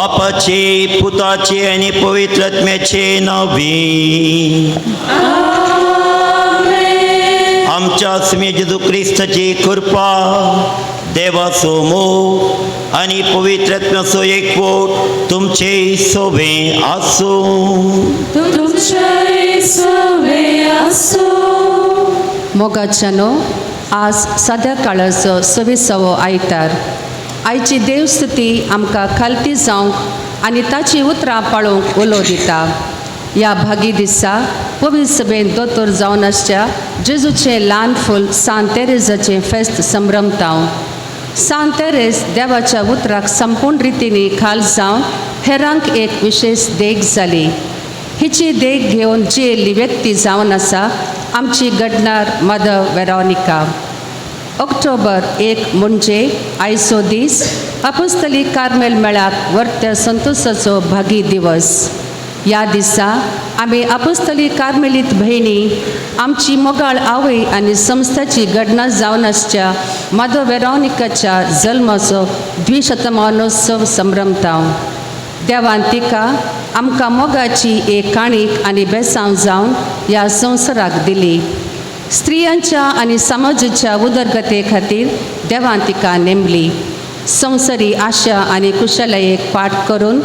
बापाचे पुताचे आणि पवित्रात्म्याचे नावी आमच्या स्मी जेजू ख्रिस्ताची कृपा देवाचो मोग आणि पवित्रात्म्याचो एकवट तुमचे सोबे आसो. मोगाच्यानो आज सद्या काळाचो 26वो आयतार. आयची देवस्तुती आमकां खालती जावंक आनी ताची उतरां पाळूंक उलो दिता. ह्या भागी दिसा पवित्र सभेन दोतोर जावन आसच्या जेजूचें ल्हान फूल सांत तेरेजाचें फेस्त संभ्रमताव. सांत तेरेज देवाच्या उतराक संपूर्ण रितीनी खाल जावन हेरांक एक विशेष देख जाली. हिची देख घेवन जियेल्ली व्यक्ती जावन आसा आमची घडणार मदर वेरोनिका. ऑक्टोबर 1 म्हणजे आयचो दीस अपोस्तलीक कार्मेल मेळाक वर्त्या संतोसाचो भागी दिवस. ह्या दिसा आमी अपोस्तलीक कार्मेलीत भयणी आमची मोगाळ आवय आनी संस्थाची घडणा जावन आसच्या मदर वेरोनिकाच्या जल्माचो 200 संभ्रमताव. देवान तिका आमकां मोगाची एक काणीक आनी बेसांव जावन ह्या संवसाराक दिली. स्त्रियांच्या आनी समाजाच्या उदरगते खातीर देवान तिका नेमली. संवसारी आशा आनी कुशलयेक पाठ करून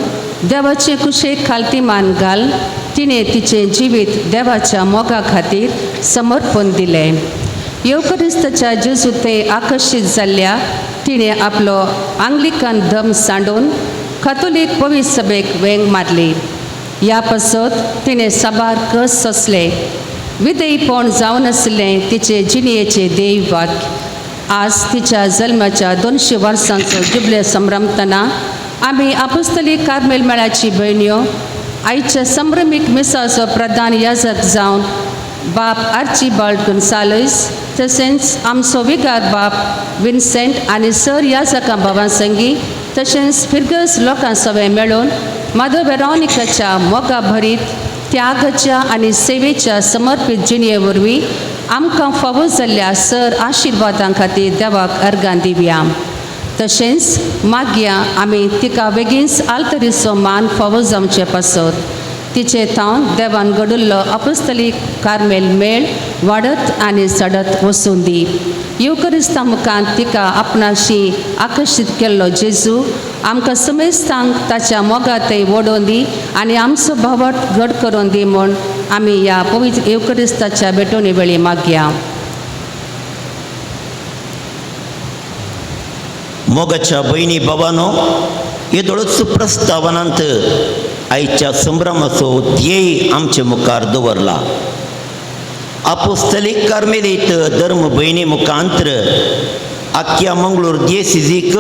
देवाचे कुशेक खालतीमान घाल तिणें तिचें जिवीत देवाच्या मोगा खातीर समर्पण दिलें. येवकरिस्ताच्या जेजूतें आकर्शीत जाल्ल्या तिणें आपलो आंग्लिकन धर्म सांडून कॅथोलीक पवित्र सभेक वेंग मारली. ह्या पासत तिणें साबार कस सोंसले. विधेयपण जावन आसलें तिचे जिणेचे देव वाक्य. आज तिच्या जल्माच्या 200 वर्सांचो जुबले संभ्रमतना आमी अपोस्तलीक कार्मेल मेळाची भयण्यो आयच्या संभ्रमीक मिसाचो प्रधान याजक जावन बाप आर्चिबाल्ड गोन्साल्वीस तशेंच आमचो विगार बाप विन्सेंट आनी सर याजकां भावांसंगी तशेंच फिरगस लोकां सगळे मेळून मदर वेरोनिकाच्या मोगा भरीत त्यागाच्या आनी सेवेच्या समर्पीत जिणये वरवीं आमकां फावो जाल्ल्या सर आशिर्वादां खातीर देवाक अर्गां दिवया. तशेंच मागया आमी तिका बेगीनच आल्तरीचो मान फावो जावचे पासत तिचे थावन देवान घडुल्लो अपोस्तलीक कार्मेल मेळ वाडत आनी चडत वचून दी. येवकरिस्ता मुखांत तिका आपणाशी आकर्शीत केल्लो जेजू आमकां समेस्तांक ताच्या मोगात ओडोवन दी आनी आमचो भावट घट करून दी म्हूण आमी ह्या पवित्र येवकरिस्ताच्या भेटोवणी वेळी मागया. मोगाच्या बहिणी बाबांनो, येदोळच प्रस्तावनांत आयच्या संभ्रमाचो ध्येय आमचे मुखार दवरला. अपोस्तलीक कार्मेलीत धर्म भयणी मुखांतर आख्या मंगळूर दियेसीजीक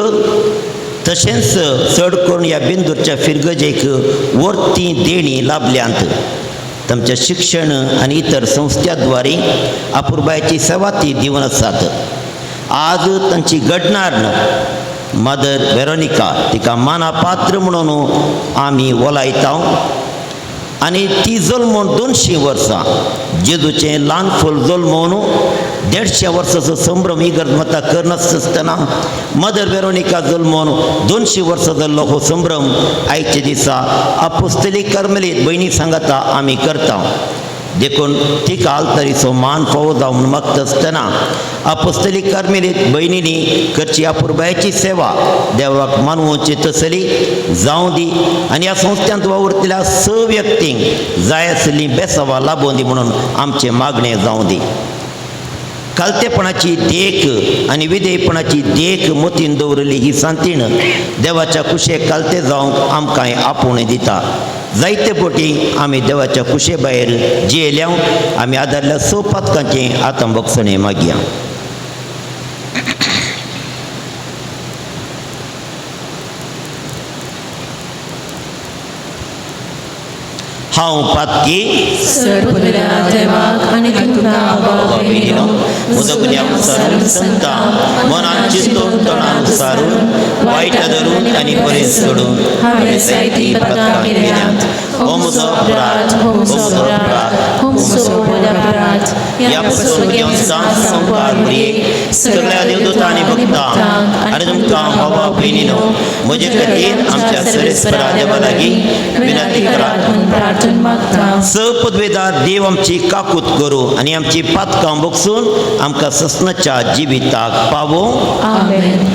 तशेंच चड करून ह्या बिंदूरच्या फिरगजेक वर्ती देणी लाभल्यांत. तांच्या शिक्षण आनी इतर संस्थांद्वारे अपुरबायची सेवा ती दिवन आसात. आज तांची घडणार मदर वेरोनिका तिका मानापात्र म्हणून आमी ओलायता आनी ती जल्मोवन 200 वर्सां जेजूचें ल्हान फूल जल्मोवन 150 वर्साचो संभ्रम इगर्मता करनासतना मदर वेरोनिका जल्मोवन 200 वर्सां जाल्लो हो संभ्रम आयचे दिसा अपोस्तलीक कार्मेलीत भयणी सांगाता आमी करता. देखून तिका आल्तरीचो मान फावो जावं म्हूण मागता आसतना अपोस्तलीक कार्मेलीत भयणींनी करची अपुरबायची सेवा देवाक मानवची तसली जावं दी आनी ह्या संस्थांत वावुरतल्या 6 व्यक्तींक जाय आसली बेसावां लाबोवन दी म्हणून आमचें मागणें जावं दी. कालतेपणाची देख आनी विधेयपणाची देख मतीन दवरली ही सांतीण देवाच्या कुशेक कालते जावंक आमकां आपोवणें दिता. जायते फावटी आमी देवाच्या कुशे भायर जियेल्या आमी आदारल्या 6 पातकांचें आतां बक्षणें मागया. हांव पातकी सर्वोदया देवाक आनी तुमकां उदकल्या संतां मनान चिंतून तोंडान सारून वाईट धरून आनी बरें सोडून हांवें जायतीं पदकां केल्यांत हो म्हजो अपराध हो म्हजो अपराध हो म्हजो अपराध ह्या पासून घेवन सांज संवकार पर्यंत सगळ्या देवदूतां आनी भक्तांक आनी तुमकां भावा भयणीनो म्हजे खातीर आमच्या सर्वेस्परा देवा लागीं विनंती करात म्हूण प्रार्थना मागता. सपदवेदार देव आमची काकूत करूं आनी आमची पातकां बगसून आमकां ससनाच्या जिविताक पावो. आमेन.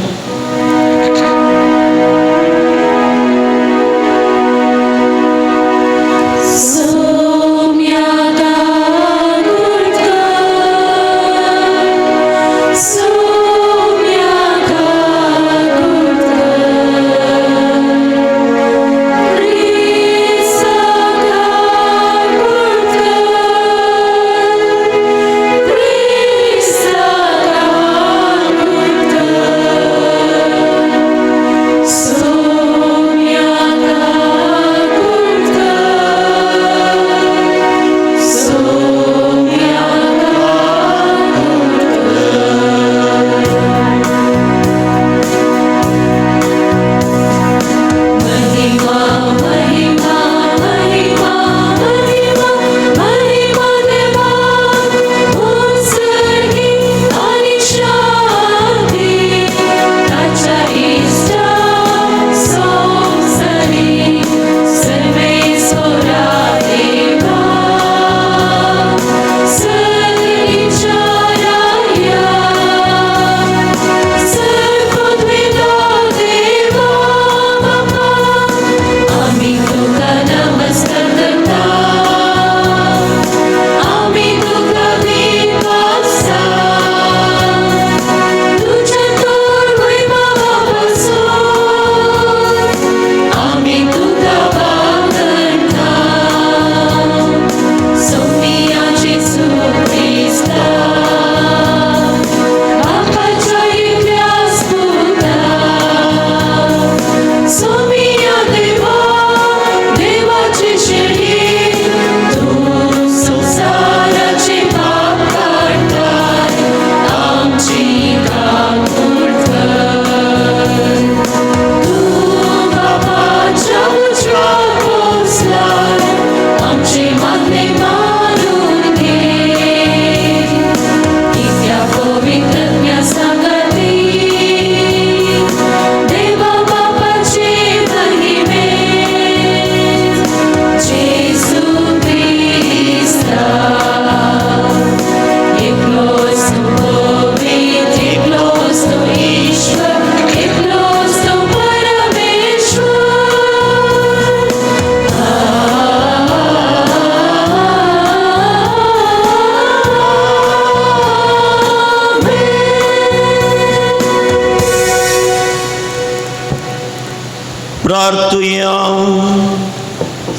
प्रार्थुया.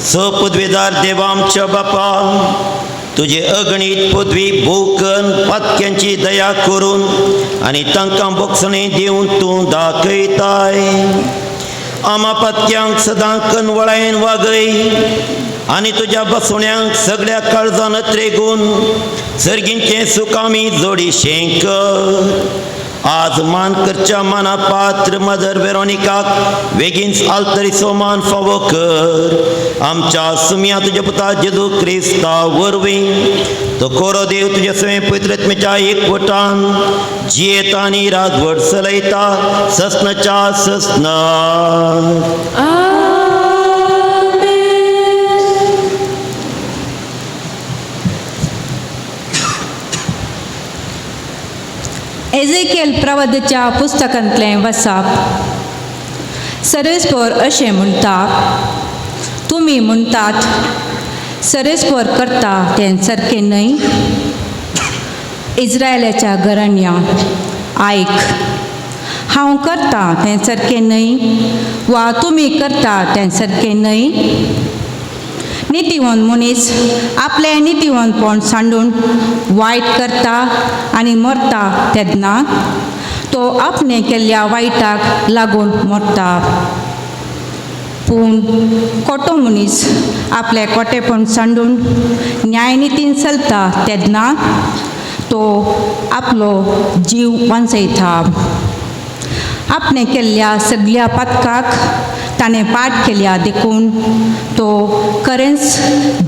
सपदवेदार देवा आमच्या बापा, तुझे अगणित पदवी भोवकन पातक्यांची दया करून आनी तांकां बक्षणे दिवन तूं दाखयताय. आमा पातक्यांक सदां कनवळायेन वागय आनी तुज्या बसवण्यांक सगळ्या काळजान त्रेगून सर्गींचें सुख आमी जोडिशें कर. आज मान करच्या माना पात्र मदर वेरोनिकाक बेगीन आलतरीचो मान फावो कर. आमच्या सुम्या तुज्या पुता जेजू क्रिस्ता वरवीं तो कोरो देव तुजे सवे पवित्रत्मेच्या एकवटान जियेता आनी राजवट चलयता ससनाच्या ससना. एजेकिएल प्रवादच्या पुस्तकांतलें वचप. सर्वेस्पर अशें म्हणटा, तुमी म्हणटात सर्वेस्पर करता तें सारकें न्हय. इस्रायलाच्या घराण्या आयक, हांव करता तें सारकें न्हय वा तुमी करता तें सारकें न्हय. नितीवंत मनीस आपले नितीवंतपण सांडून वायट करता आनी मरता तेन्ना तो आपणे केल्ल्या वायटाक लागून मरता. पूण खोटो मनीस आपले खोटेपण सांडून न्यायनितीन चलता तेन्ना तो आपलो जीव वांचयता. आपणे केल्ल्या सगळ्या पथकाक ताणें पाठ केल्या देखून तो खरेंच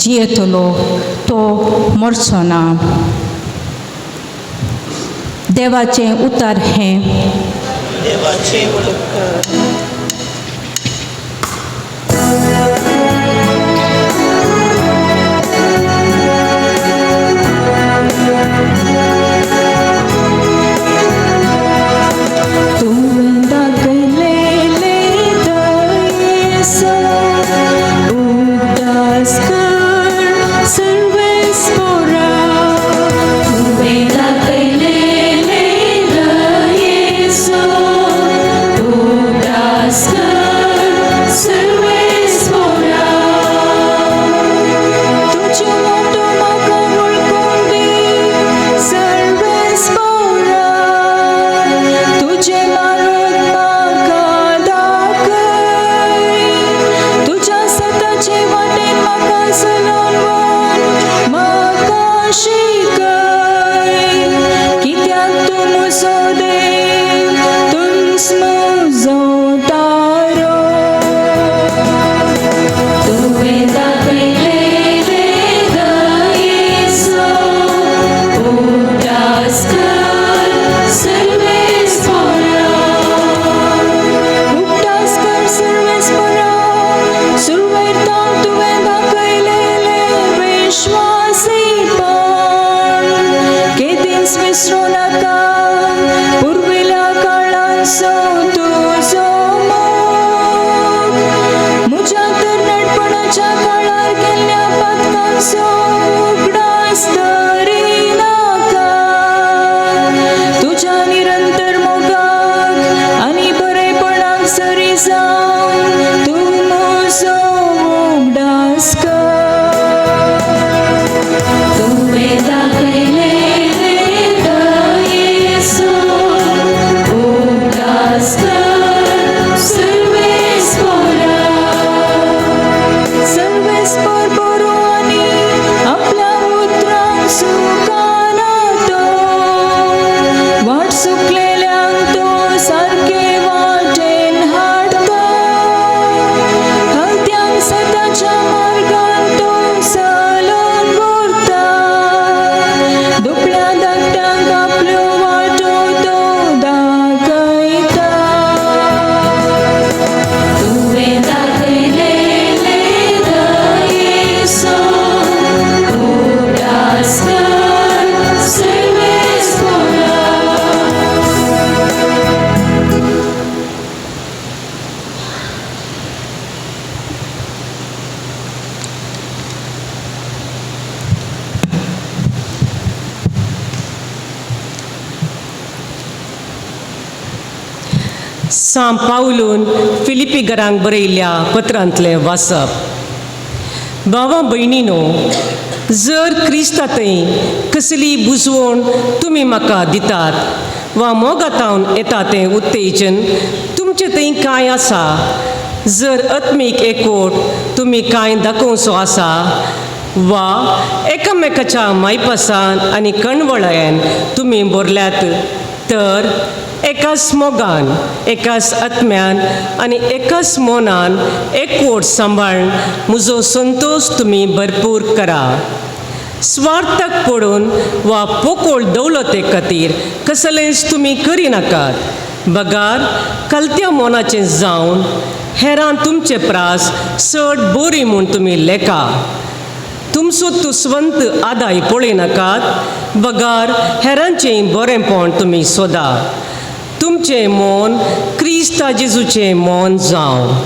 जियेतलो, तो मरचो ना. देवाचें उतर हें. देवाचे सांत पावलून फिलिपी घरांक बरयल्ल्या पत्रांतलें वाचप. भावां भयणीनो, जर क्रिस्तांतय कसली बुजवण तुमी म्हाका दितात वा मोगातावन येता तें उत्तेजन तुमचे थंय कांय आसा, जर आत्मीक एकवट तुमी कांय दाखोवचो आसा वा एकामेकाच्या मायपासान आनी कणवळ्यान तुमी भरल्यात, तर एकाच मोगान, एकाच आत्म्यान आनी एकाच मोनान एकवट सांबाळून म्हजो संतोश तुमी भरपूर करा. स्वार्थाक पडून वा पोकोळ दौलते खातीर कसलेंच तुमी करिनाकात. बगार कलत्या मोनाचें जावन हेरां तुमचे प्रास चड बरी म्हूण तुमी लेखा. तुमचो तुस्वंत आदाय पळयनाकात. बगार हेरांचें बरेंपण तुमी सोदा. तुमचें मोन क्रिस्ता जेजूचें मोन जावं.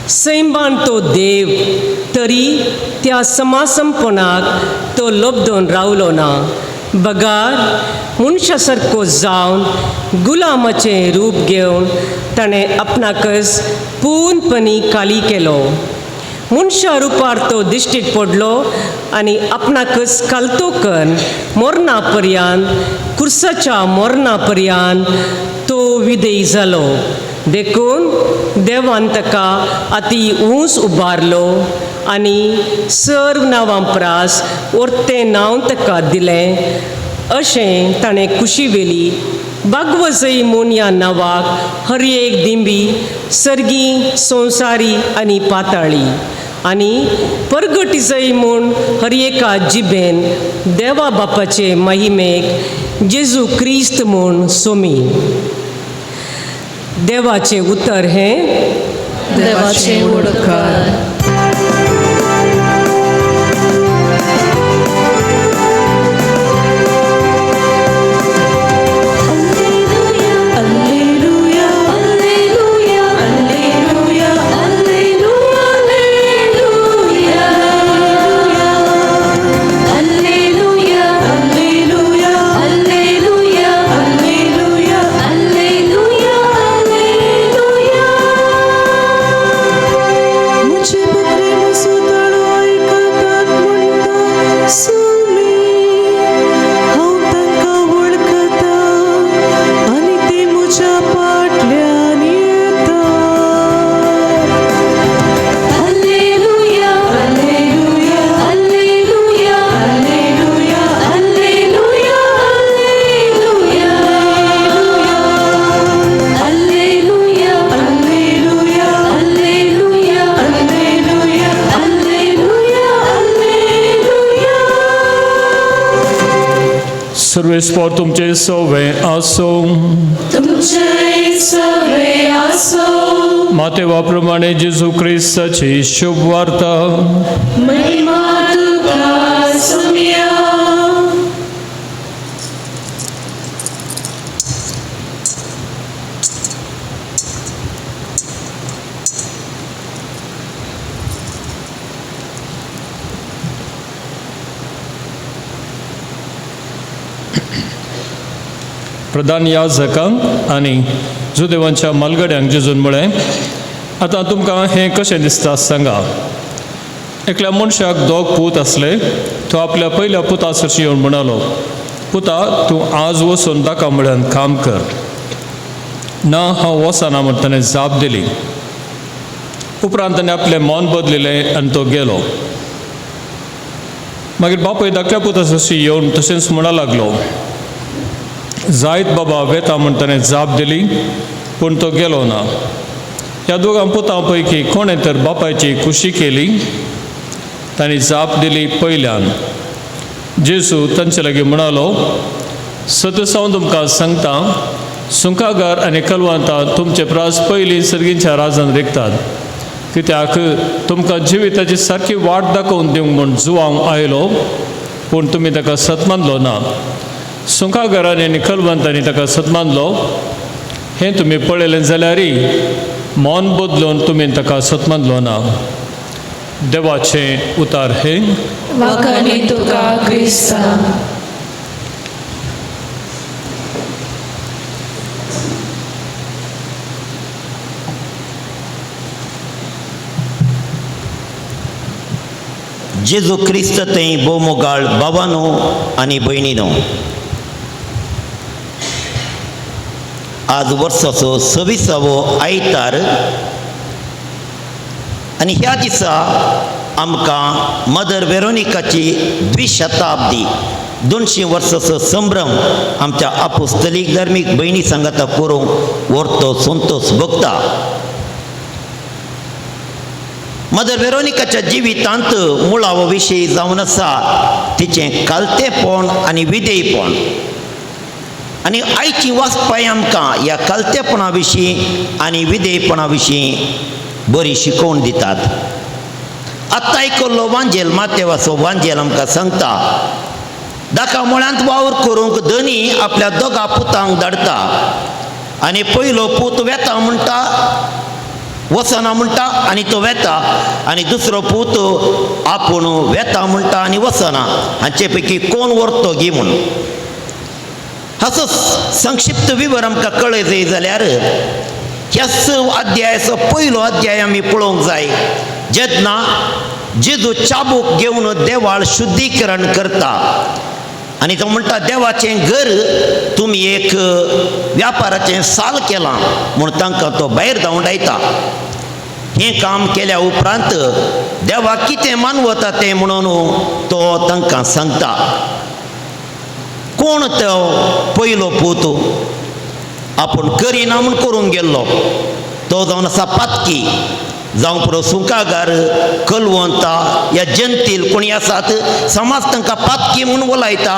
सैमान तो देव, तरी त्या समासमपणाक तो लबदून रावलो ना. बगार मनशा सारको जावन गुलामाचें रूप घेवन ताणें आपणाकच पूर्णपणी खाली केलो. मनशा रुपार तो दिश्टीक पडलो आनी आपणाकच कालतो करून मरणा पर्यंत, कुर्साच्या मरणा पर्यंत तो विधेय जालो. देखून देवान ताका अती उंच उबारलो आनी सर्व नांवां प्रास व्हरतें नांव ताका दिलें, अशें ताणें कुशी वेली बागवसई म्हूण ह्या नांवाक हर एक दिंबी सर्गी संवसारी आनी पाताळी आनी परगटीसई म्हूण हर एका जिबेन देवा बापाचे महिमेक जेजू क्रिस्त म्हूण सोमी. देवाचें उतर हें देवाचें उडकार. सर्वेस्पर तुमचे सवे आसो. तुमचे सवे आसो. मातेवाप्रमाणे जेजू ख्रिस्ताची शुभ वार्ता. महिमा तुका सुम्या. प्रधान याजकांक आनी जुदेवांच्या मालगड्यांक जेजून म्हळें, आतां तुमकां हें कशें दिसता सांगा. एकल्या मनशाक दोग पूत आसले. तो आपल्या पयल्या पुता सरशी येवन म्हणलो, पुता तूं आज वचून ताका म्हळ्यान काम कर. ना हांव वचना म्हण ताणें जाप दिली. उपरांत ताणें आपलें मन बदलिलें आनी तो गेलो. मागीर बापूय धाकट्या पुता सरशी येवन तशेंच म्हणा लागलो. जायत बाबा वेता म्हण ताणें जाप दिली, पूण तो गेलो ना. ह्या दोगां पुतां पैकी कोणें तर बापायची खुशी केली. तांणी जाप दिली पयल्यान. जेजू तांचे लागीं म्हणलो, सतत हांव तुमकां सांगता, सुंकागार आनी कलवंतां तुमचे प्रास पयलीं सर्गींच्या राजान रिकतात. कित्याक तुमकां जिविताची सारकी वाट दाखोवन दिवंक म्हूण जुवांव आयलो, पूण तुमी ताका सतमानलो ना. सुंकागारांनी आनी कलवंतांनी ताका सतमानलो. हें तुमी पळयलें जाल्यारय मन बदलून तुमी ताका सतमानलो ना. देवाचें उतार हें. वखणी तुका क्रिस्ता. जेजू क्रिस्त थंय बोमोगाळ भावांनो आनी भयणीनो, आज वर्साचो 26वो आयतार आनी ह्या दिसा आमकां मदर वेरोनिकाची द्विशताब्दी 200 वर्साचो संभ्रम आमच्या अपोस्तलीक धर्मीक भयणी सांगाता करूंक व्हरतो संतोश भोगता. मदर वेरोनिकाच्या जिवितांत मुळावो विशय जावन आसा तिचें कालतेपण आनी विधेयपण. आनी आयची वाचपाय आमकां ह्या कालतेपणा विशीं आनी विधेयपणा विशीं बरी शिकोवन दितात. आत्तां आयकल्लो वांजेल मातेवाचो वांजेल आमकां सांगता, दाका मुळांत वावर करूंक धनी आपल्या दोगा पुतांक धाडटा आनी पयलो पूत वेता म्हणटा, वचना म्हणटा आनी तो वेता, आनी दुसरो पूत आपूण वेता म्हणटा आनी वचना. हांचे पैकी कोण व्हरतो गी म्हूण. हाचो संक्षिप्त विवर आमकां कळय जाय जाल्यार ह्या 6 अध्यायाचो पयलो अध्याय आमी पळोवंक जाय, जेन्ना जेजू चाबूक घेवन देवाळ शुद्धीकरण करता आनी तो म्हणटा, देवाचें घर तुमी एक व्यापाराचें साल केलां म्हूण तांकां तो भायर धांवडायता. हें काम केल्या उपरांत देवाक कितें मानवता तें म्हणून तो तांकां सांगता. कोण तो पयलो पूत? आपूण करिना म्हूण करूंक गेल्लो तो जावन आसा पातकी जावं पुरो सुंकागार कलवंतां या जनतेल कोणी आसात समाज तांकां पातकी म्हूण उलयता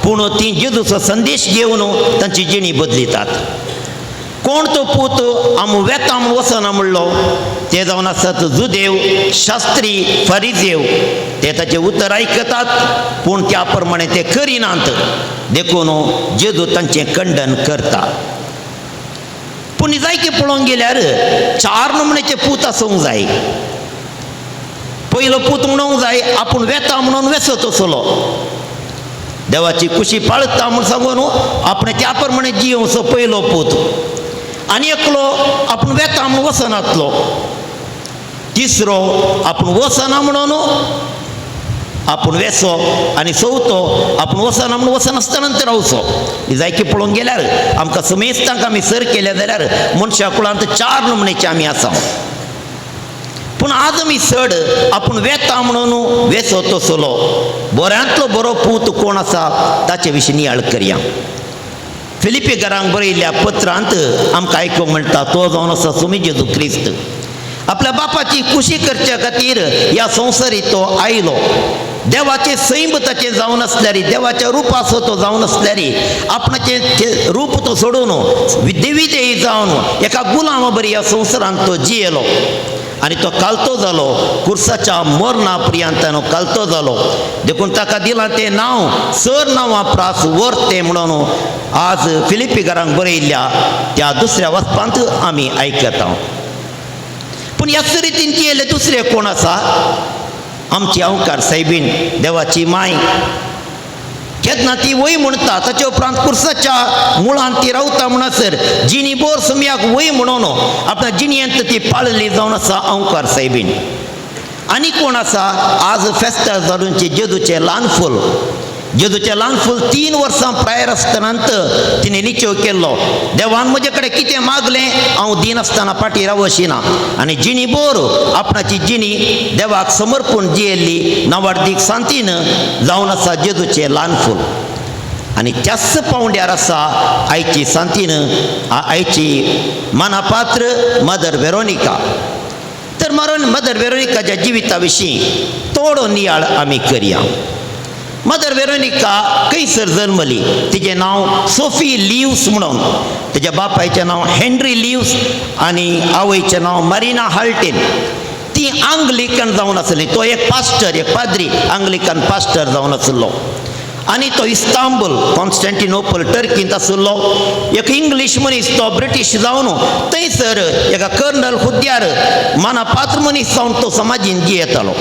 पूण ती जेजूचो संदेश घेवन तांची जिणी बदलितात कोण तो पूत आम वेता म्हूण वचना म्हणलो ते जावन आसात जुदेव शास्त्री फरिजेव ते ताचें उतर आयकतात पूण त्या प्रमाणे ते करिनात देखून जेजू तांचें खंडन करता पूण जायते पळोवंक गेल्यार 4 नमुन्याचे पूत आसूंक जाय पयलो पूत म्हणूंक जाय आपूण वेता म्हणून वेसत असलो देवाची कुशी पाळता म्हूण सांगून आपणे त्या प्रमाणे जियोवचो पयलो पूत आनी एकलो आपूण वेता म्हूण वचनातलो तिसरो आपूण वचना म्हणून आपूण वेसो आनी चवथो आपूण वचना म्हूण वचनासतना रावचो जायके पळोवंक गेल्यार आमकां समेस्तांक आमी सर केले जाल्यार मनशा कुळांत 4 नमुन्याचे आमी आसा पूण आज आमी चड आपूण वेता म्हणून वेसो तसलो बऱ्यांतलो बरो पूत कोण आसा ताचे विशीं नियाळ करया फिलिपिकारांक बरयल्ल्या पत्रांत आमकां आयकूंक मेळटा तो जावन आसा तुमी जेजू क्रिस्त आपल्या बापाची खुशी करच्या खातीर ह्या संवसारीत तो आयलो देवाचे सैम ताचे जावन आसल्यार देवाच्या रुपाचो तो जावन आसल्यार आपणाचें रूप तो सोडून देवी जावन एका गुलामा बरी ह्या संवसारांत तो जियेलो आनी तो कालतो जालो कुर्साच्या मरणा पर्यंत कालतो जालो देखून ताका दिलां तें नांव सर नांवां प्रास वर्ते म्हणून आज फिलिपिकारांक बरयल्ल्या त्या दुसऱ्या वचपांत आमी आयकता पूण ह्याच रितीन केले दुसरे कोण आसा आमची अवकार सायबीन देवाची माय केन्ना ती वय म्हणटा ताचे उपरांत कुर्साच्या मुळांत ती रावता म्हणसर जिणी बोर सुमयाक वय म्हणून आपल्या जिणयेंत ती पाळली जावन आसा अवकार सायबीन आनी कोण आसा आज फेस्तार जाडूंचे जेजूचे ल्हान फूल जेजूचें ल्हान फूल 3 वर्सां प्रायर आसतनांत तिणें निश्चय केल्लो देवान म्हजे कडेन कितें मागलें हांव दिनासतना फाटीं रावशिना आनी जिणी बोर आपणाची जिणी देवाक समर्पून जियेल्ली नवाडदीक सांतीन जावन आसा जेजूचें ल्हान फूल आनी त्याच पावंड्यार आसा आयची सांतीन आयची मानापात्र मदर वेरोनिका तर मदर वेरोनिकाच्या जिविता विशीं थोडो नियाळ आमी करया मदर वेरोनिका कैसर जल्मली तिचें नांव सोफी लिव्स म्हणून तिच्या बापायचें नांव हेनरी लिव्स आनी आवयचें नांव मारिना हाल्टेन ती आंग्लिकन जावन आसली तो एक पास्टर एक पाद्री आंग्लिकन पास्टर जावन आसलो आनी तो इस्तांबूल कॉन्स्टँटिनोपल टर्कींत आसलो एक इंग्लीश मनीस तो ब्रिटीश जावन थंयसर एका कर्नल हुद्द्यार मानापात्र मनीस जावन तो समाजीन जियेतालो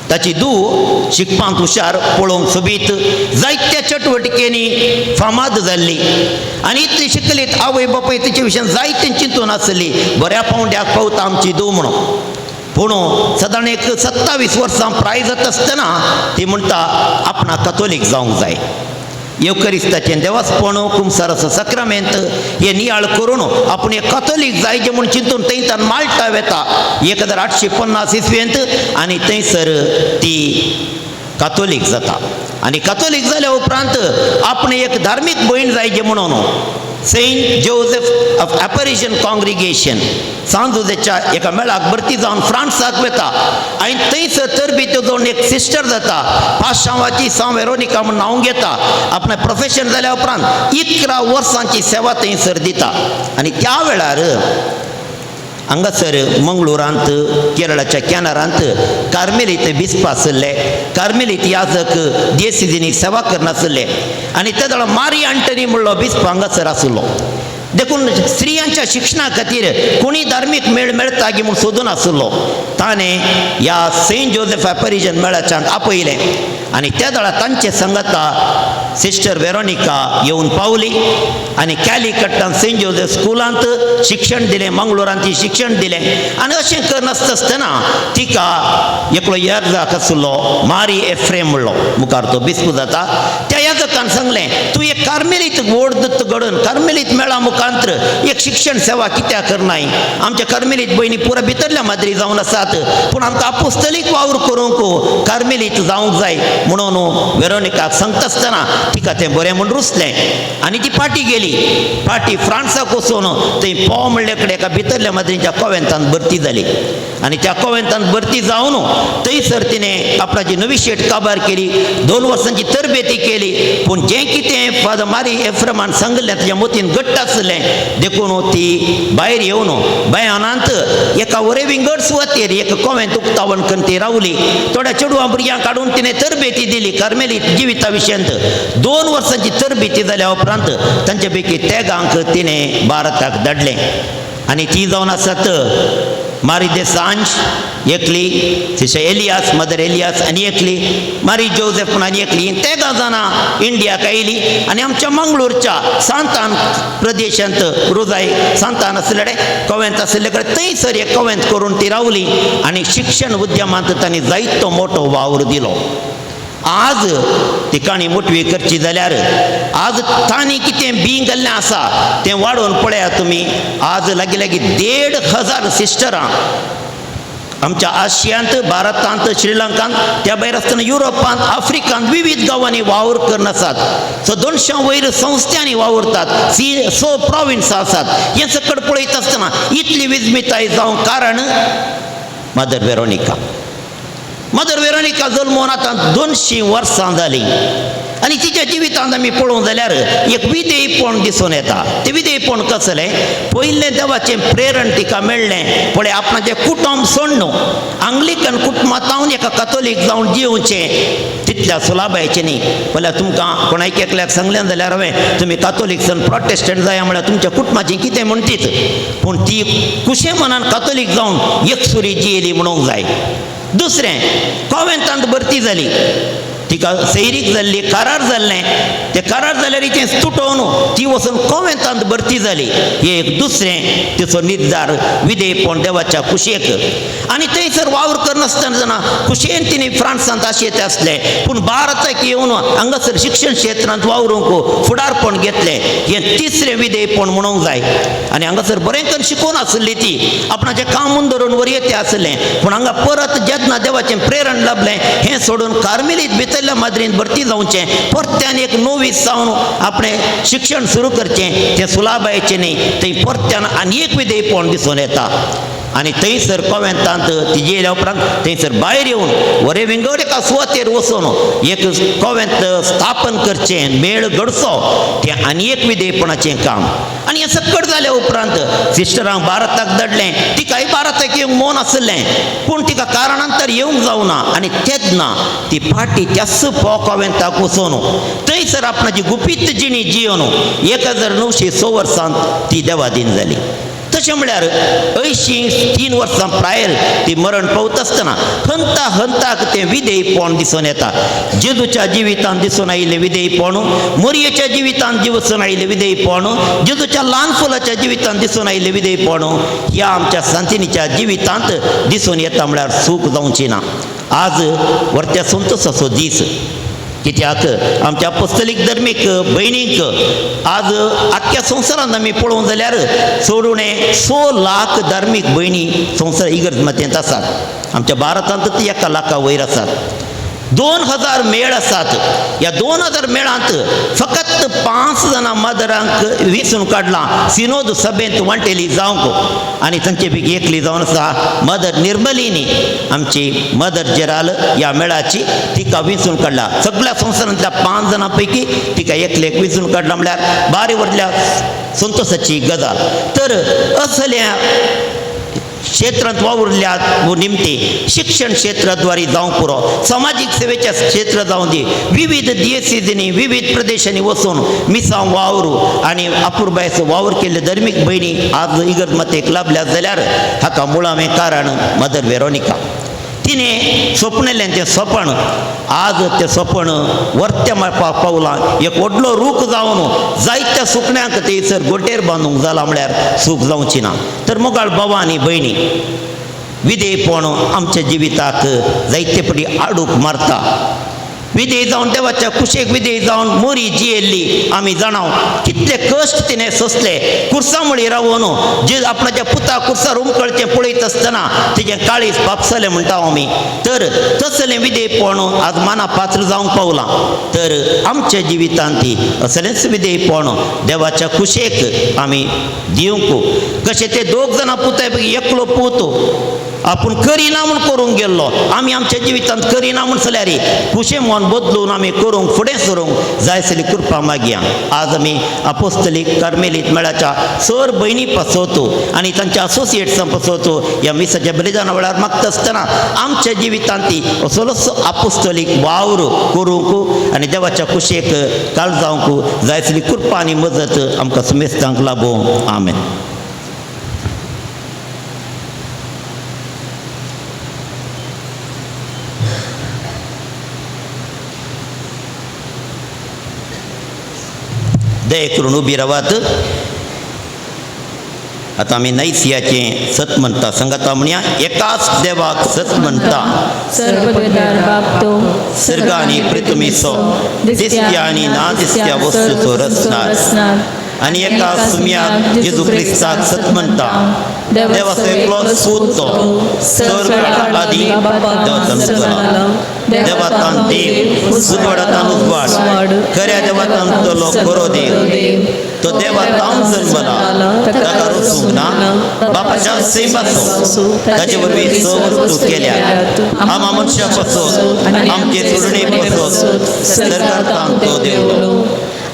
ताची धूव शिकपांत हुशार पळोवंक सोबीत जायत्या चटवटिकेनी फामाद जाल्ली आनी इतली शिकलीत आवय बापूय तिचे विशयी जायतें चिंतून आसली बऱ्या पावंड्याक पावता आमची धूव म्हणून पूण सादारण एक 27 वर्सां प्राय जाता आसतना ती म्हणटा आपणा कथोलीक जावंक जाय येवकरिस्ताचें देवासपण कुमसाराचो सक्रामेंत हे नियाळ करून आपूण एक कथोलीक जायचें म्हूण चिंतून थंयच्यान माल्टा वेता 1850 इसवेंत आनी थंयसर ती कथोलीक जाता आनी कथोलीक जाल्या उपरांत आपणे एक धार्मीक भयण जायचें म्हणून सेंट जोसेफ ऑफ एपरिशन कॉंग्रिगेशन सांजुजेच्या एका मेळाक भरती जावन फ्रांसाक वेता आनी थंयसर तरबेती जावन एक सिस्टर जाता पांचशांवाची सांव वेरोनिका म्हूण नांव घेता आपणें प्रोफेशन जाल्या उपरांत 11 वर्सांची सेवा थंयसर दिता आनी त्या वेळार हांगासर मंगळुरांत केरळाच्या किनारांत कार्मेलीत बिस्प आसले कार्मेलीत याजक दियेसिजीनी सेवा करनासले आनी त्या वेळार मारी आंटनी म्हणलो बिस्प हांगासर आसलो देखून स्त्रियांच्या शिक्षणा खातीर कोणी धार्मीक मेळ मेळटा गी म्हूण सोदून आसलो ताणें ह्या सेंट जोसेफ एपरिशन मेळाच्याक आपयलें आनी त्या वेळार तांचे संगता सिस्टर वेरोनिका येवन पावली आनी कॅलिकटांत सेंट जोसेफ स्कुलांत शिक्षण दिलें मंगळुरांत शिक्षण दिलें आनी अशें करनासतना तिका एकलो याजक आसलो मारी एफ्रेम म्हणलो मुखार तो बिस्प जाता त्या याजकान सांगलें तूं एक कार्मेलीत व्हड घडोवन कार्मेलीत मेळा मुखांतर एक शिक्षण सेवा कित्याक करनाय आमच्या कार्मेलीत भयणी पुरा भितरल्या माद्री जावन आसात पूण आमकां अपोस्तलीक वावर करूंक कार्मेलीत जावंक जाय म्हणून वेरोनिकाक सांगता आसतना तिका तें बरें म्हूण रुचलें आनी ती फाटी गेली. फाटी फ्रांसाक वचून थंय पोव म्हणले कडेन एका भितरल्या माद्रीच्या कॉवेंतांत भरती जाली आनी त्या कॉवेंतांत भरती जावन थंयसर तिणें आपणाची नवी शेट काबार केली. 2 वर्सांची तरबेती केली. पूण जें कितें फादर मारी एफ्रेमान सांगलें ताच्या मतीन घट्ट आसलें देखून ती भायर येवन भयानांत एका वरे विंगड सुवातेर एक कॉवेंत उक्तावण करून ती रावली. थोड्या चेडवां भुरग्यांक काडून तिणें तरबेती दिली कार्मेलीत जिविता विशयंत. 2 वर्सांची तरबेती जाल्या उपरांत तांचे पैकी तेगांक तिणें भारताक धाडलें आनी ती जावन आसात मारी दे सांज एकली, तिचे एलियास मदर एलियास आनी एकली, मारी जोसेफ म्हणून आनी एकली. तेगां जाणां इंडियाक आयली आनी आमच्या मंगळूरच्या सांतान प्रदेशांत रुजाय सांतान आसले कॉवेंत आसले कडेन थंयसर एक कॉवेंत करून ती रावली आनी शिक्षण उद्यमांत तांणी जायतो मोठो वावर दिलो. आज ती काणी मोटवी करची जाल्यार आज तांणी कितें बी गेल्लें आसा तें वाडोवन पळयात तुमी. आज लागीं लागीं 1,500 सिस्टरां आमच्या आशियांत, भारतांत, श्रीलंकांत, त्या भायर आसतना युरोपांत, आफ्रिकांत विविध गांवांनी वावर करून आसात. 200 वयर संस्थांनी वावरतात. 6 प्रॉविन्स आसात. हें सकट पळयत आसतना इतली विजमिताय जावंक कारण मदर वेरोनिका. मदर वेरोनिका जल्मून आतां 200 वर्सां जालीं आनी तिच्या जिवितांत आमी पळोवंक जाल्यार एक विधेयपण दिसून येता. तें विधेयपण कसलें? पयलें देवाचें प्रेरण तिका मेळ्ळें. पळय आपणाचें कुटुंब सोडून आंग्लिकन कुटुंबांत एका कॅथोलीक जावन जिवचें तितल्या सुलाबायचें न्ही. पळय तुमकां कोणाक एकल्याक सांगलें जाल्यार हांवें तुमी कॅथोलीक सन प्रोटेस्टंट जाया म्हळ्यार तुमच्या कुटुंबाचें कितें म्हणटीत. पूण ती कुशे मनान कॅथोलीक जावन एकसुरी जियेली म्हणूंक जाय. दुसरें कॉवेंतांत भरती जाली. तिका सैरीक जाल्ली, करार जाल्लें. तें करार जाल्यार तें तुटोवन ती वचून कॉवेंतांत भरती जाली. हें एक दुसरें तिचो निर्धार विधेयपण देवाच्या कुशेक. आनी थंयसर वावर करनासतना कुशेन तिणें फ्रांसांत आशेते आसलें पूण भारताक येवन हांगासर शिक्षण क्षेत्रांत वावरूंक फुडारपण घेतलें. हें तिसरें विधेयपण म्हणूंक जाय. आनी हांगासर बरें करून शिकून आसली ती आपणाचें कामून धरून वरयेतें आसलें. पूण हांगा परत जेन्ना देवाचें प्रेरण लाभलें हें सोडून कार्मेलीत भितर माद्रीन भरती जावचें, परत्यान एक नोवीस जावन आपणें शिक्षण सुरू करचें तें सुलाबायचें न्ही. थंय परत्यान आनी एक विधेयपण दिसून येता. आनी थंयसर कॉवेंतांत ती येयल्या उपरांत थंयसर भायर येवन वरे विंगड एका सुवातेर वचून एक कॉवेंत स्थापन करचें, मेळ घडचो तें आनी एक विधेयपणाचें काम. आनी हें सकट जाल्या उपरांत सिस्टरांक भारताक धाडलें. तिकाय भारताक येवंक मोन आसलें पूण तिका कारणांतर येवंक जावना आनी तेन्ना ती फाटी त्याच कॉवेंताक वचून थंयसर आपणाची गुपीत जिणी जियोन 1906 वर्सांत ती देवाधीन जाली. तशें म्हळ्यार 83 वर्सां प्रायर ती मरण पावत आसतना हंता हंताक तें विधेयपण दिसून येता. जेजूच्या जिवितांत दिसून आयिल्लें विधेयपण, मोरयेच्या जिवितांत दिसून आयिल्लें विधेयपण, जेजूच्या ल्हान फुलाच्या जिवितांत दिसून आयिल्लें विधेयपण ह्या आमच्या सांतिनीच्या जिवितांत दिसून येता म्हळ्यार चूक जावची ना. आज व्हरत्या संतोशाचो दीस. कित्याक आमच्या अपोस्तलीक धर्मीक भयणींक आज आख्ख्या संवसारांत आमी पळोवंक जाल्यार सोडुणे 100 लाख धार्मीक भयणी संवसार इगर्ज मतेंत आसात. आमच्या भारतांत ती 1 लाखा वयर आसात. 2000 मेळ आसात. ह्या 2000 मेळांत फकत 5 जाणां मदरांक वेंचून काडलां सिनोद सभेंत वांटेली जावंक. आनी तांचे पैकी एकली जावन आसा मदर निर्मलिनी, आमची मदर जेराल ह्या मेळाची तिका वेंचून काडला. सगळ्या संवसारांतल्या 5 जाणां पैकी तिका एकलेक वेंचून काडला म्हळ्यार बारी व्हडल्या संतोशाची गजाल. तर असल्या क्षेत्रांत वावुरल्या निमते शिक्षण क्षेत्राद्वारे जावंक पुरो, सामाजीक सेवेच्या क्षेत्र जावं दी, विविध दियेसीजींनी विविध प्रदेशांनी वचून मिसांव वावरू आनी अपुरबायेचो वावर केल्ले धर्मीक भयणी आज इगर्ज मतेक लाभल्या जाल्यार हाका मुळावें कारण मदर वेरोनिका. तिणें स्वप्नलें तें स्वप्न आज तें स्वप्न वर्त्या पावलां एक व्हडलो रूख जावन जायत्या सुकण्यांक थंयसर गोटेर बांदूंक जाला म्हळ्यार चूक जावची ना. तर मोगाळ भावां आनी भयणी, विधेयपण आमच्या जिविताक जायते फावटी आडूक मारता. विधेय जावन देवाच्या कुशेक विधेय जावन मोरी जियेल्ली आमी जाणाव कितले कश्ट तिणें सोंसले कुर्सा मुळी रावून जे आपणाच्या पुता कुर्सार उमकळचें पळयत आसतना तेजें काळीज पापसलें म्हणटा आमी तर तसलें विधेयपण आज मना पात्र जावंक पावलां तर आमच्या जिवितांत ती असलेंच विधेयपण देवाच्या कुशेक आमी दिवंक कशें ते दोग जाणां पुताय पैकी एकलो पूत आपूण करिना म्हूण करूंक गेल्लो आमी आमच्या जिवितांत करिना म्हूण जाल्यार कुशें मन बदलून आमी करूंक फुडें सरूंक जाय आसली कृपा मागया आज आमी अपोस्तलीक कार्मेलीत मेळाच्या सर भयणी पासवतो आनी तांच्या असोसिएट्सां पासवतो ह्या मिसाच्या बलिदाना वेळार मागता आसतना आमच्या जिवितांत ती असलोसो अपोस्तलीक वावर करूंक आनी देवाच्या कुशेक काळ जावंक जाय आसली कृपा आनी मजत आमकां सुमेस्तांक लाभूंक आमेन. दये करून उबी रावात. आता आमी नैसियाचें सत म्हणटा सांगाता म्हणया एकाच देवाक सत म्हणटा सर्ववेदार बाप तो सर्ग आनी पृथ्वीचो दिसत्या आनी ना दिसत्या वस्तूचो रचणार आनी एका सुम्याक जेजू क्रिस्ताक सत म्हणटा देवाचो एकलो सूत तो स्वर्ग आदी देवातान देव उजवाडातान उजवाड खऱ्या देवातान तो लोक बरो देव तो देवातान जल्मला ताका रचूंक ना बापाच्या सैमाचो ताचे वरवीं स वस्तू केल्यात आमा मनशां पासोन आमचे सोडणे पासोन सर्गांतान तो देवलो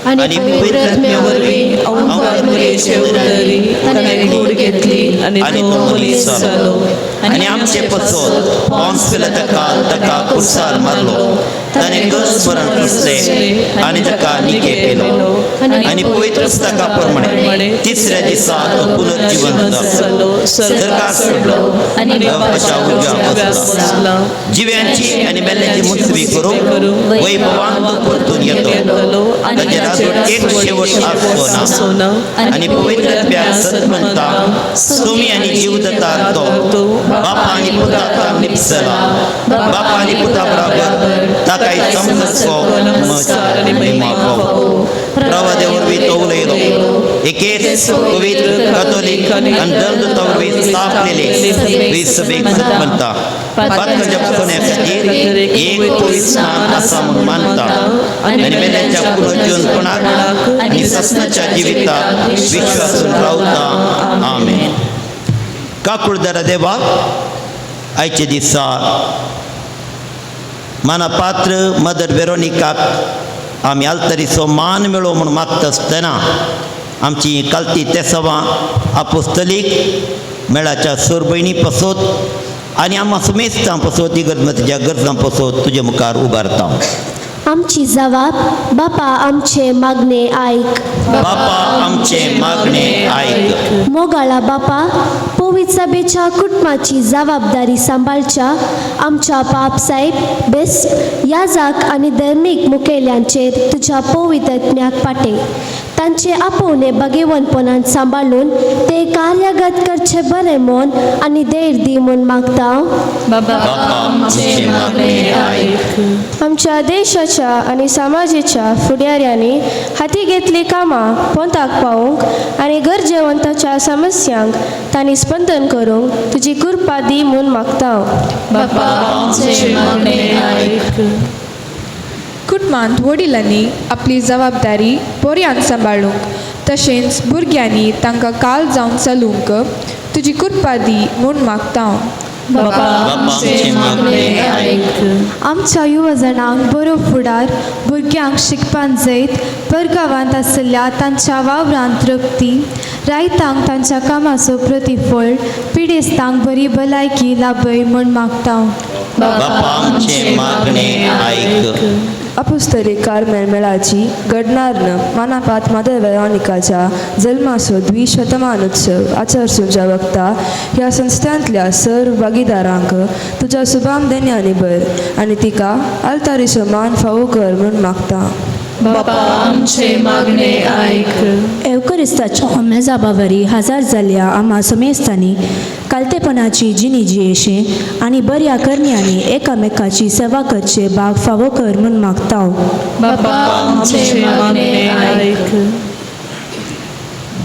आणि पवित्रात्म्या वरवीं अवतार मुलीचे उदरली ताणें कूड घेतली आनी तो मुलीस जालो आनी आमचे पासोन पोंस ताका कुर्सार मारलो ताणें कस मरण कसले आनी ताका निके केलो आनी पवित्र पुस्तका प्रमाणे तिसऱ्या दिसा तो पुनर्जिवंत जालो सर्गार चडलो आनी बापाच्या उजव्या बसला जिव्यांची आनी मेल्ल्यांची मुत्सवी करूंक वैभवान तो परतून येतो ताचे राजवट एक शेवट आसचो ना आनी पवित्रात्म्याक सत म्हणटा तुमी आनी जीव दतात तो बापा आनी पुताक निपसला बापा आनी पुता बराबर ताकाय समजको आनी महिमा पावो प्रवादे वरवीं तो उलयलो एकेच पवित्र कातोलीक आनी दंड वरवीं स्थापलेले सभेक सत म्हणटा पातकाच्या पुतण्या खातीर एक पवित्र स्नान आसा म्हूण मानता आनी मेल्यांच्या पुनर्जीवनपणाक आनी सस्नाच्या जिविताक विश्वासून रावता आमेन. काकुळदारा देवा आयचे दिसा माना पात्र मदर वेरोनिकाक आमी आल्तरीचो मान मेळो म्हूण मागता आसतना आमची कालती तेसवां अपोस्तलीक मेळाच्या सर भयणी पासत आनी आम्हा सुमेस्तां पासत इगर्जेच्या गरजां पासत तुजे मुखार उबारता. आमची जबाब बापा आमचे मागणे आयक बापा आमचे मागणे आयक मोगाळा बापा पवित्र सभेच्या कुटुंबाची जबाबदारी सांबाळच्या आमच्या बापसाहेब बेस्ट याजक आनी धर्मीक मुखेल्यांचेर तुज्या पवित्रत्म्याक पाटे तांचे आपोवणे बगेवनपणान सांबाळून ते कार्यगत करचे बरें म्हूण आनी धैर्य दी म्हूण मागता. बाबा आमचे मागणे आयक. आमच्या देशाच्या आनी समाजाच्या फुडाऱ्यांनी हाती घेतली कामां पोंताक पावोवंक आनी गरजेवंताच्या समस्यांक तांणी स्पंदन करूंक तुजी कृपा दी म्हूण मागता. बापा आमचे मागणे आयक. कुटुंबांत वडिलांनी आपली जबाबदारी बऱ्यान सांबाळूंक तशेंच भुरग्यांनी तांकां काल जावन चलूंक तुजी कृपा दी म्हूण मागता. बापा आमचे मागणे आयक. आमच्या युवजणांक बरो फुडार भुरग्यांक शिकपाक जायत परगांवांत आशिल्ल्या तांच्या वावरांत तृप्ती रायतांक तांच्या कामाचो प्रतिफळ पिडेस्तांक बरी भलायकी लाभय म्हूण मागता. बापा आमचे मागणे आयक. अपुस्तलीक कार्मेल मेळाची घडणारनं मानापात मदर वेरोनिकाच्या जल्माचो 200 आचरसूच्या वक्ता ह्या संस्थांतल्या सर्व भागीदारांक तुज्या शुभाम धन्यानी भर आनी तिका आल्तारीचो मान फावो कर म्हूण मागता. बापा आमचे मागणे आयक. एवकरिस्ताच्या होमे जाबावरी हजार जाल्ल्या आम्हा समेस्तांनी कालतेपणाची जिणी जियेशे आनी बऱ्या करण्यांनी एकामेकाची सेवा करचे भाग फावो कर म्हूण मागता बापा आमचे मागणे ऐक.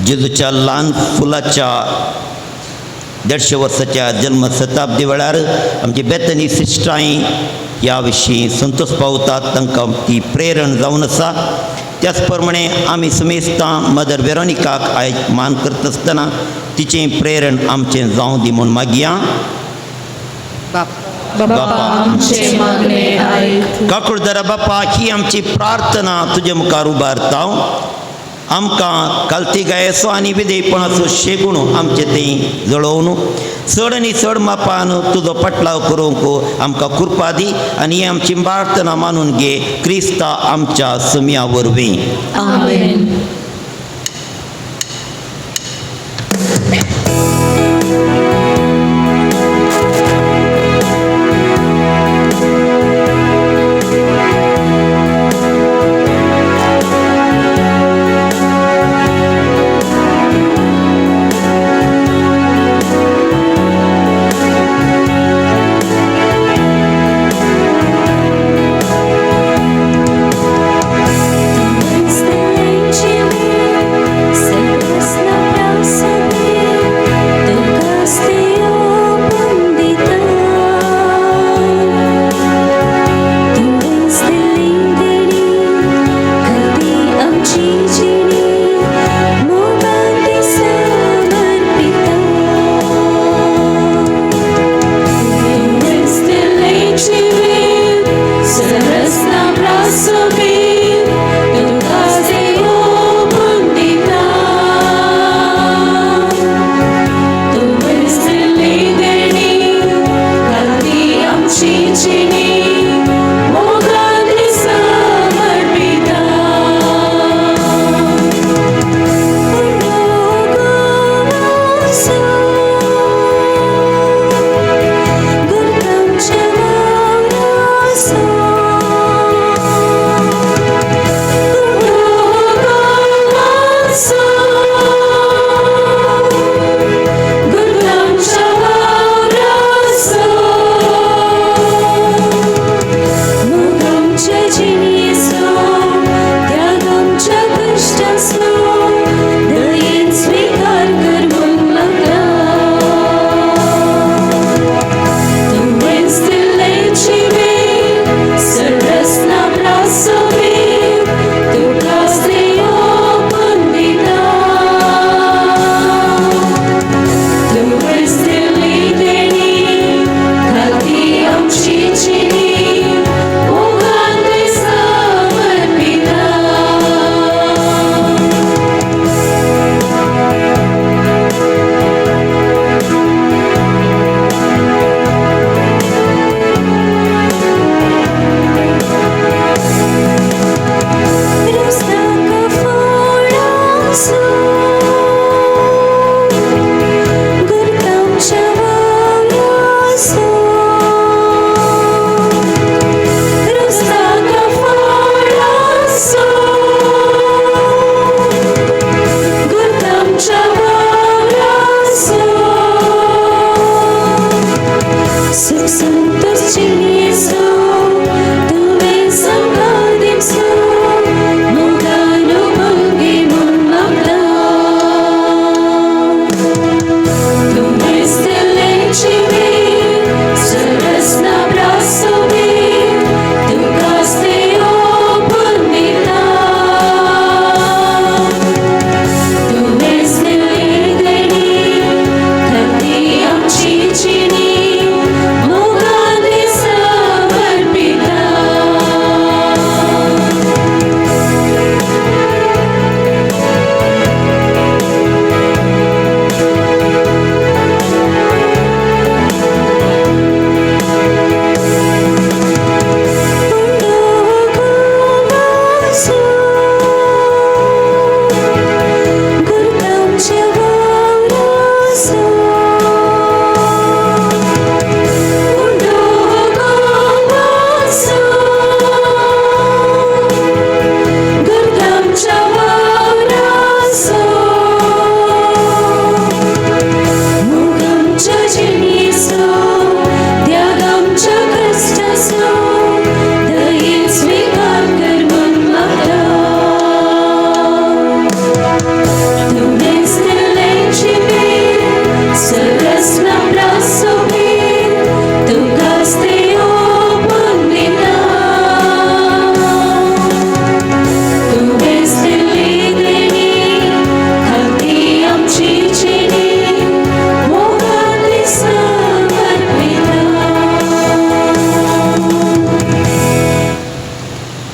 जेजूच्या ल्हान फुलाच्या 150 वर्साच्या जन्म शताब्दी वेळार आमची बेतनी सिस्टरांय ह्या विशीं संतोश पावतात, तांकां ती प्रेरण जावन आसा. त्याच प्रमाणे आमी समेस्तां मदर वेरोनिकाक आयज मान करता आसतना तिचें प्रेरण आमचें जावं दी म्हूण मागया. बापा आमचे मागणे ऐक. काकुळदरा बापा, ही आमची प्रार्थना तुजे मुखार उबारता. आमकां कालती गायेचो आनी विधेयपणाचो शेगूण आमचे थंय जळोवन चड आनी चड मापान तुजो पटलाव करूंक आमकां कृपा दी आनी ही आमची प्रार्थना मानून घे क्रिस्ता आमच्या समिया वरवीं. आमेन. It's the angel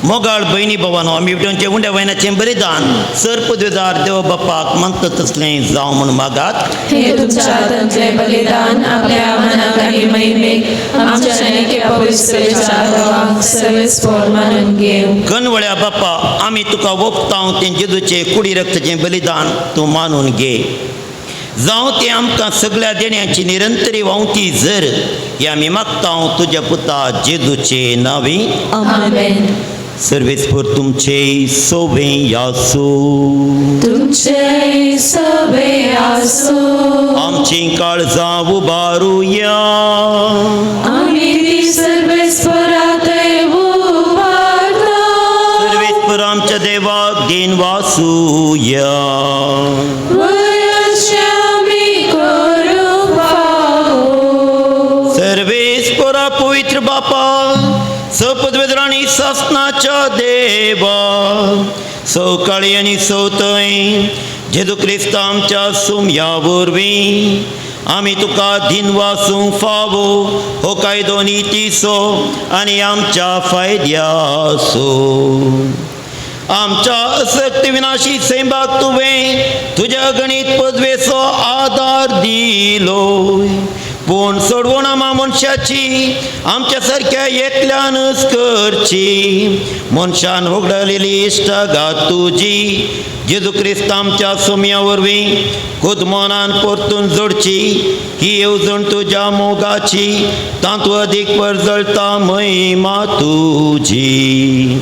मोगाळ बहिणी भावानो आमी विटोवचे उंड्या वयनाचें बलिदान सर पदवेदार देव बापाक मानता तसलें जावं म्हूण मागात. हे तुमच्या हातांतलें बलिदान आपल्या मनाक आनी महिमेक आमच्या आनी पवित्र विचाराक सर्वेस्पर मानून घेव. कनवळ्या बापा आमी तुका वोगताव तें जेजूचे कुडी रक्ताचें बलिदान तूं मानून घे. जावं तें आमकां सगळ्या देण्याची निरंतरी वावती जर हे आमी मागताव तुज्या पुता जेजूचे नांवी. आमेन. सर्वेस्पर तुमचे सोबे आसूं. तुमचे सोबे आसूं. आमची काळजां उबारुया. आमी ती सर्वेस्पराक उबारता. सर्वेस्पर आमच्या देवाक दिन वासुया. सर्वेस्परा पवित्र बापा सपदवेदराणी सासनाच्या देवा सवकाळी आनी सवतय जेजू क्रिस्त आमच्या सुमया वरवीं आमी तुका दिन वासूंक फावो हो कायदो नितीसो आनी आमच्या फायद्याचो. आमच्या असक्ती विनाशी सैमाक तुवें तुज्या गणित पदवेचो आदार दिलो. पूण सोडवण आमा मनशाची आमच्या सारक्या एकल्यानच करची. मनशान होगडलेली इश्टागात तुजी जेजू क्रिस्त आमच्या सुमया वरवीं खुद मनान परतून जोडची. ही येवजण तुज्या मोगाची तांतू अदीक वर जळटा महिमा तुजी.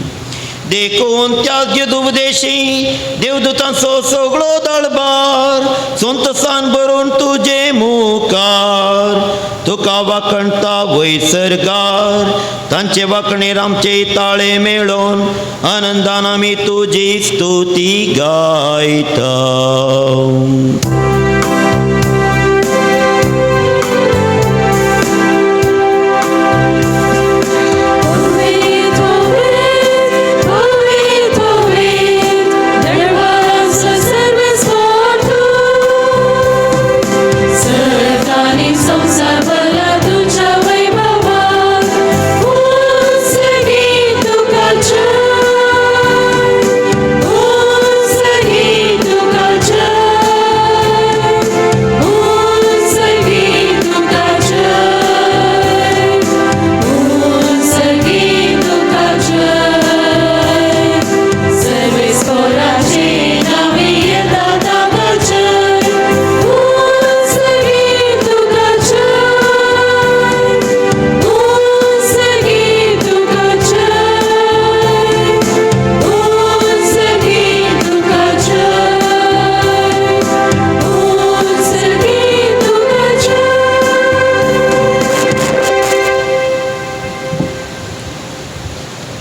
देखून त्या उपदेशी देवदूतांचो सगळो दळबार संतसान भरून तुजे मुखार तुका वाखणटा वैसरगार. तांचे वाखणेर आमचे ताळे मेळोन आनंदान आमी तुजी स्तुती गायता.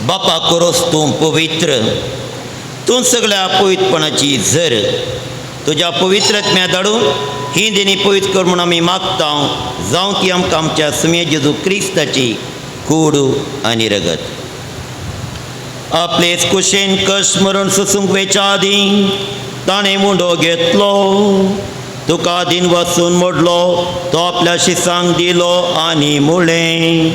बापा करोस तूं पवित्र. तूं सगळ्या पवित्रपणाची झर तुज्या पवित्रत्म्या धाडून ही देणी पवित्र कर म्हूण आमी मागता. जावं ती आमकां आमच्या सुमे जेजू क्रिस्ताची कूड आनी रगत. आपलेच कुशेन कश्ट मरण सोसूंक वेच्या आदीं ताणें मुंडो घेतलो. तुका दिन वाचून मोडलो तो आपल्या शिसांक दिलो आनी मुळें.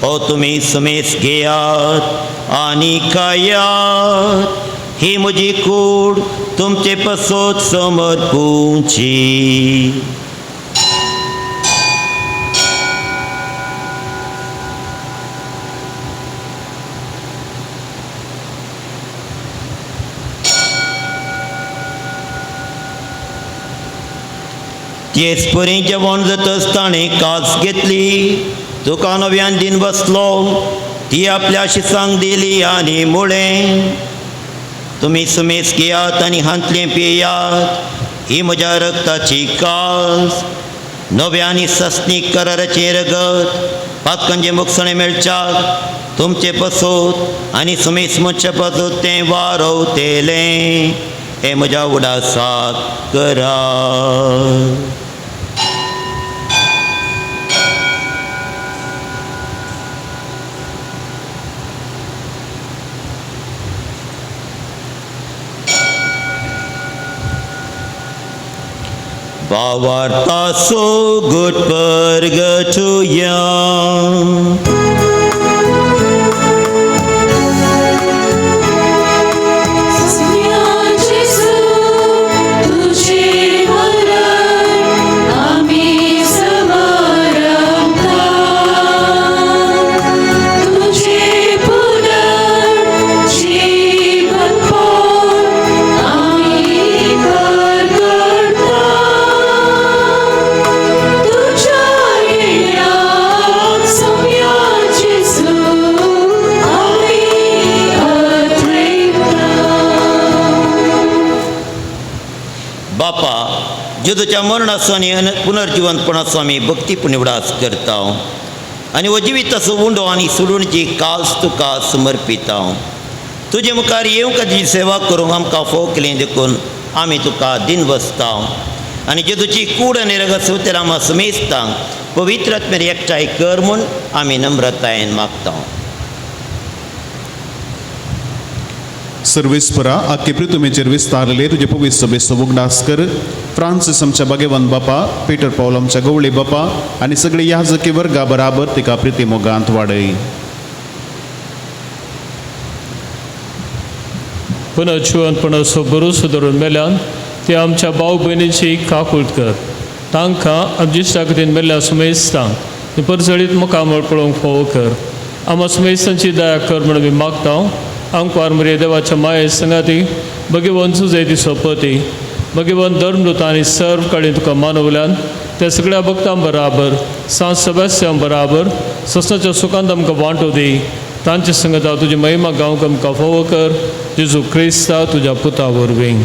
हो तुमी समेस घेयात आनी खायात. ही म्हजी कूड तुमचे पसोत समर्पूची. तेच परी जेवण जातच ताणें कास घेतली. तुका नव्यान दिन बसलो ती आपल्या शिसांक दिली आनी मुळें. तुमी सुमेस घेयात आनी हांतलें पियात. ही म्हज्या रगताची कास नव्या आनी सस्नीक कराराचें रगत. पातकांचे मुखसणे मेळच्याक तुमचे पसोत आनी सुमेस मनशा पसोत तें वारवतेलें. हें म्हज्या उडासाक करा. Bawarta so good purgatoria. जेजूच्या मरणाचो आनी पुनर्जिवंतपणाचो आमी भक्तीपूर्ण उडास करता आनी हो जिविताचो उंडो आनी सोडूणची कास तुका समर्पिता तुजे मुखार येवंक तुजी सेवा करूंक आमकां फोव केलें देखून आमी तुका दिन वसता आनी जेजूची कूड आनी रगत सुतेर आमी समेजता पवित्र आत्मेर एकठांय कर म्हूण आमी नम्रतायेन मागता. सर्वेस्परा आख्खे पृथ्वीचेर विस्तारले तुजे पवित्र सभेचो उगडास कर. फ्रांसीस आमच्या भाग्यवान बापा, पीटर पौल आमच्या गवळे बापा आनी सगळे याजकी वर्गा बराबर तिका प्रिती मोगांत वाडय. पुनर्जिवंतपणाचो भरोसो धरून मेल्यान ते आमच्या भाव भयणीची काकूळट कर. तांकां आमच्या ताकदीन मेल्ल्या सुमेस्तां परजळीत मुखामळ पळोवंक फोव कर. आमच्या सुमेस्तांची दया कर म्हणून आमी मागता. आमकां मरे देवाच्या माये संगाती भगवान सुजयती सोपती भगवान धर्मदूत आनी सर्व कडेन तुका मानवल्यान त्या सगळ्या भक्तां बराबर सांत सेबास्त्यान बराबर ससनाच्या सुखांत आमकां वांटो दी. तांचे संगत हांव तुजी महिमा गावंक आमकां फोव कर. जेजू क्रिस्ता तुज्या पुता वरवीं.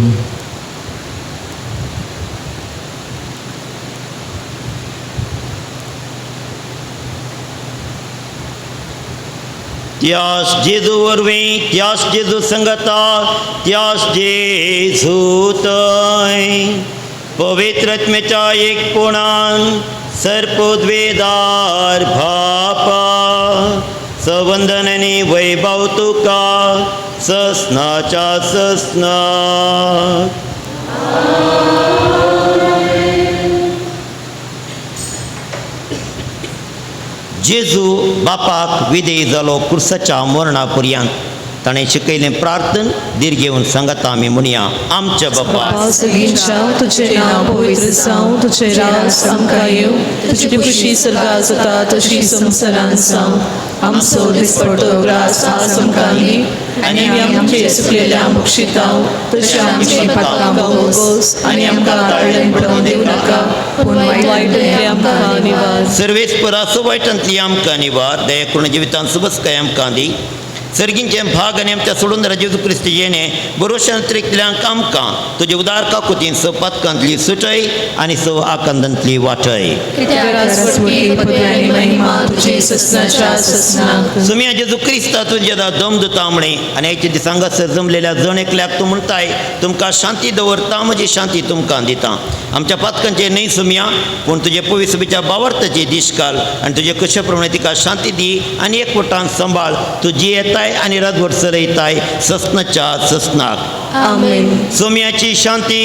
त्यास जेजू वरवीं त्यास जेजू संगता त्यास जेजू थंय पवित्र आत्मेच्या एकपणान सर्पोद्वेदार भापा संवंदन आनी वैभव तुका ससनाच्या ससनाक. जेजू बापाक विधेय जालो क्रुसाच्या मरणा पर्यंत ताणें शिकयलें प्रार्थन दीर घेवन सांगता आमी म्हणया. आमच्या बापा सगळींच्या तुझे नाव पवित्र जावं तुझे राज आमकां येवं तुजी खुशी सर्गात जाता तशी संवसारांत जावं. आमचो दिसपडटो ग्रास आज आमकां दी आनी आमी आमचे चुकलेल्या मुक्षितांव तशें आमची पातकां भोगोस आनी आमकां ताळ्यान पडोवंक दिवं नाका पूण वायटांतली आमकां निवार. सर्वेस्पराचो वायटांतली आमकां निवार. दया करून जिवितांत सुबस्काय आमकां दी. सर्गींचे भाग आनी आमच्या सोडून जेजू क्रिस्त येणे बरोशांतरितल्यांक आमकां तुजे उदार काकुतीन स पातकांतली सुटय आनी स आकांदांतली वाटय. सुम्या जेजू क्रिस्ता तुजे दम दिता म्हणे आनी हेचे दिसांगासर जमलेल्या जण एकल्याक तूं म्हणटाय तुमकां शांती दवरता म्हजी शांती तुमकां दिता. आमच्या पातकांचेर न्हय सुम्या पूण तुजे पवित्र सभेच्या बावर्ताचे दीस घाल आनी तुजे कशे प्रमाणे तिका शांती दी आनी एकवटान सांबाळ. तूं जी येताय आनी रातभर सरयताय ससनाच्या ससनाक. आमेन. सोम्याची शांती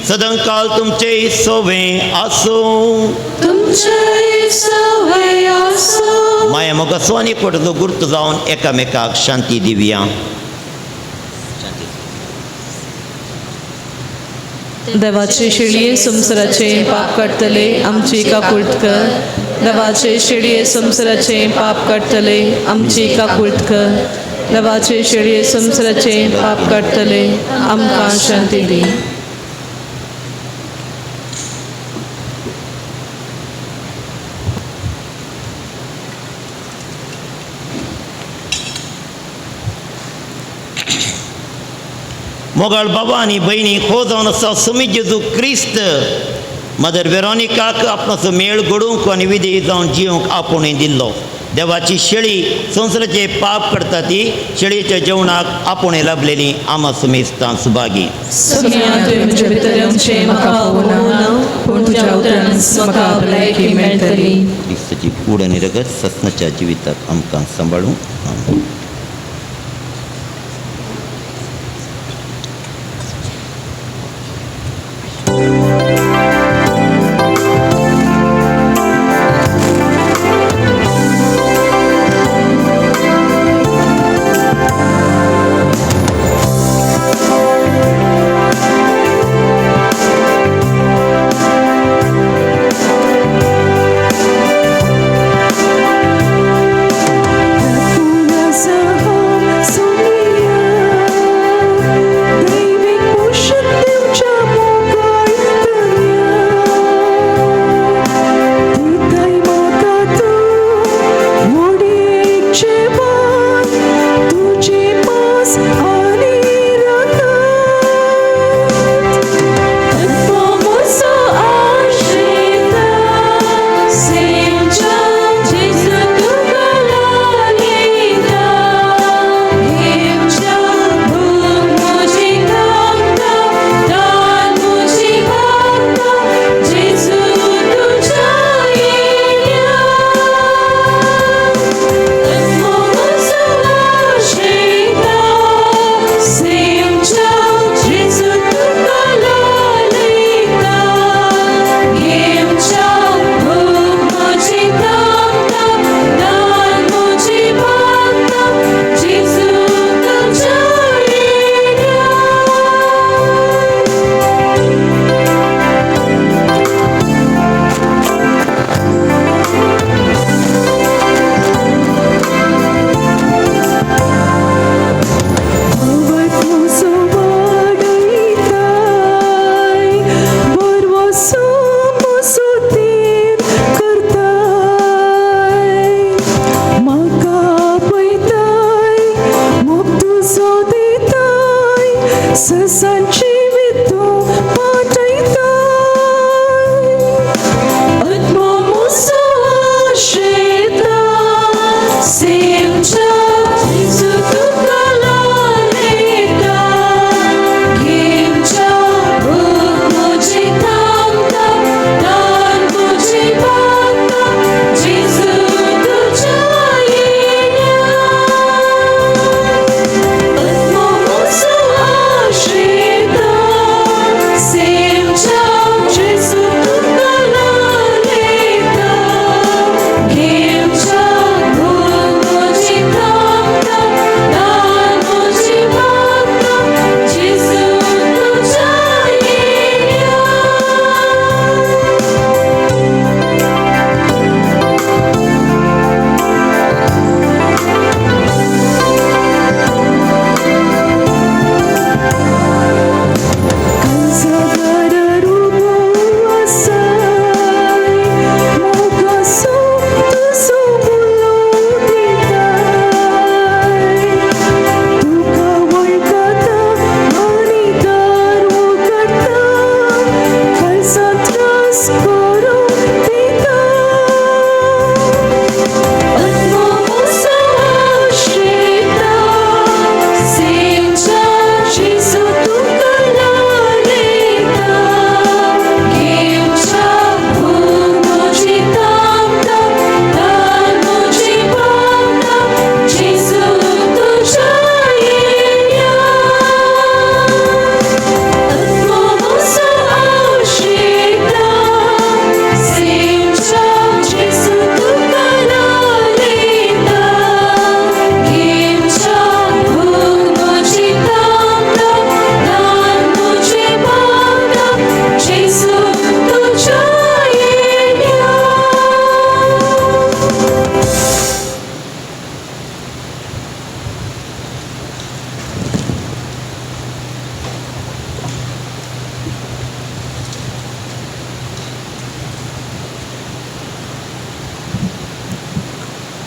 सदांकाल तुमचे सोवें आसूं. माया मोगाचो आनी एकवटाचो गुर्त जावन एकामेकाक शांती दिवया. देवाचे शेळये संवसाराचे पाप काडटले आमची काकूळट कर. देवाचे शेळये संवसाराचे पाप काडटले आमची काकूळट कर. देवाचे शेळये संवसाराचे पाप काडटले आमकां शांती दी. मोगाळ बाबा आनी भयणी खो जावन आसा सुमी जेजू क्रिस्त मदर वेरोनिकाक आपणाचो मेळ घडोवंक आनी विधेय जावन जिवंक आपुणूय दिल्लो. देवाची शेळी संवसाराचे पाप करता ती शेळयेच्या जेवणाक आपुणूय लाभलेली आमा सुमेस्तां सुभागी. क्रिस्ताची कूड आनी रगत ससनाच्या जिविताक आमकां सांबाळूं. Yes.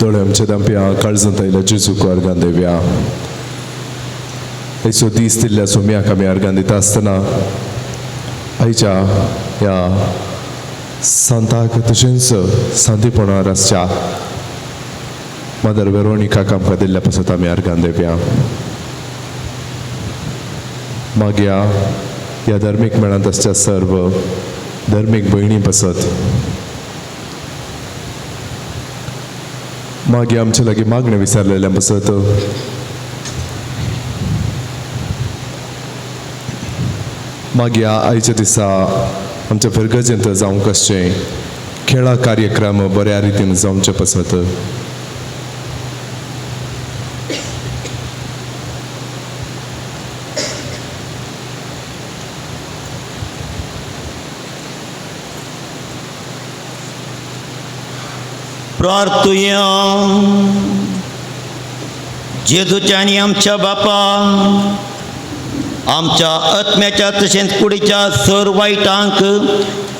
दोळे आमच्या दांप्या काळजांत आयल्या जेजूक अर्गां देवया. आयचो दीस दिल्ल्या सोम्याक आमी अर्गां दिता आसतना आयच्या ह्या सांताक तशेंच सांतीपणां आसच्या मदर वेरोनिकाक आमकां दिल्ल्या पासत आमी अर्गां देवया. मागया ह्या धर्मीक मेळांत आसच्या सर्व धर्मीक भयणी पासत मागीर आमचे लागीं मागणें विचारलेल्या पासत मागीर आयच्या दिसा आमच्या फिरगजेंत जावंक आसचें खेळा कार्यक्रम बऱ्या रितीन जावचे पासत प्रार्थुया. जेजूच्या आनी आमच्या बापा आमच्या आत्म्याच्या तशेंच कुडीच्या सर वायटांक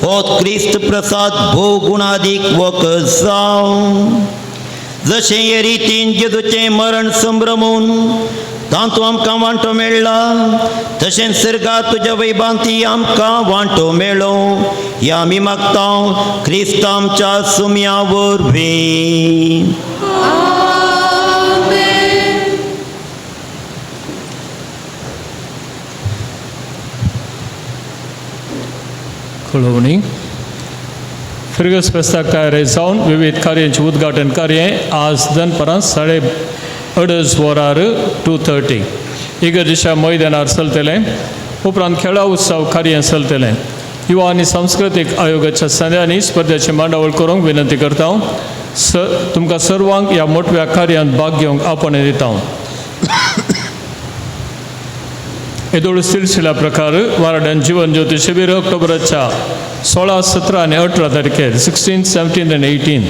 हो क्रिस्त प्रसाद भोव गुणादीक वखद जावं. जशें हे रितीन जेजूचें मरण संभ्रमून तातूंत आमकां वांटो मेळ्ळा तशेंच सर्गांत तुज्या वैभांती आमकां वांटो मेळ्ळो हें आमी मागता क्रिस्त आमच्या सुम्या वरवीं. कळवणी. फिरगस फेस्ताक तयारी जावन विविध कार्यांचे उद्घाटन कार्य आज दनपारां 2:30 वरार 2:30 इगर्जेच्या मैदानार चलतलें. उपरांत खेळा उत्सव कार्य चलतलें. युवा आनी सांस्कृतीक आयोगाच्या संध्यांनी स्पर्धेची मांडावळ करूंक विनंती करता. तुमकां सर्वांक ह्या मोठव्या कार्यांत भाग घेवंक आपण दिता. येदोळ सिलसिला प्रकार वाराड्यान जीवन ज्योती शिबीर ऑक्टोबराच्या 16, 17 आनी 18 तारखेर 16, 17 आनी 18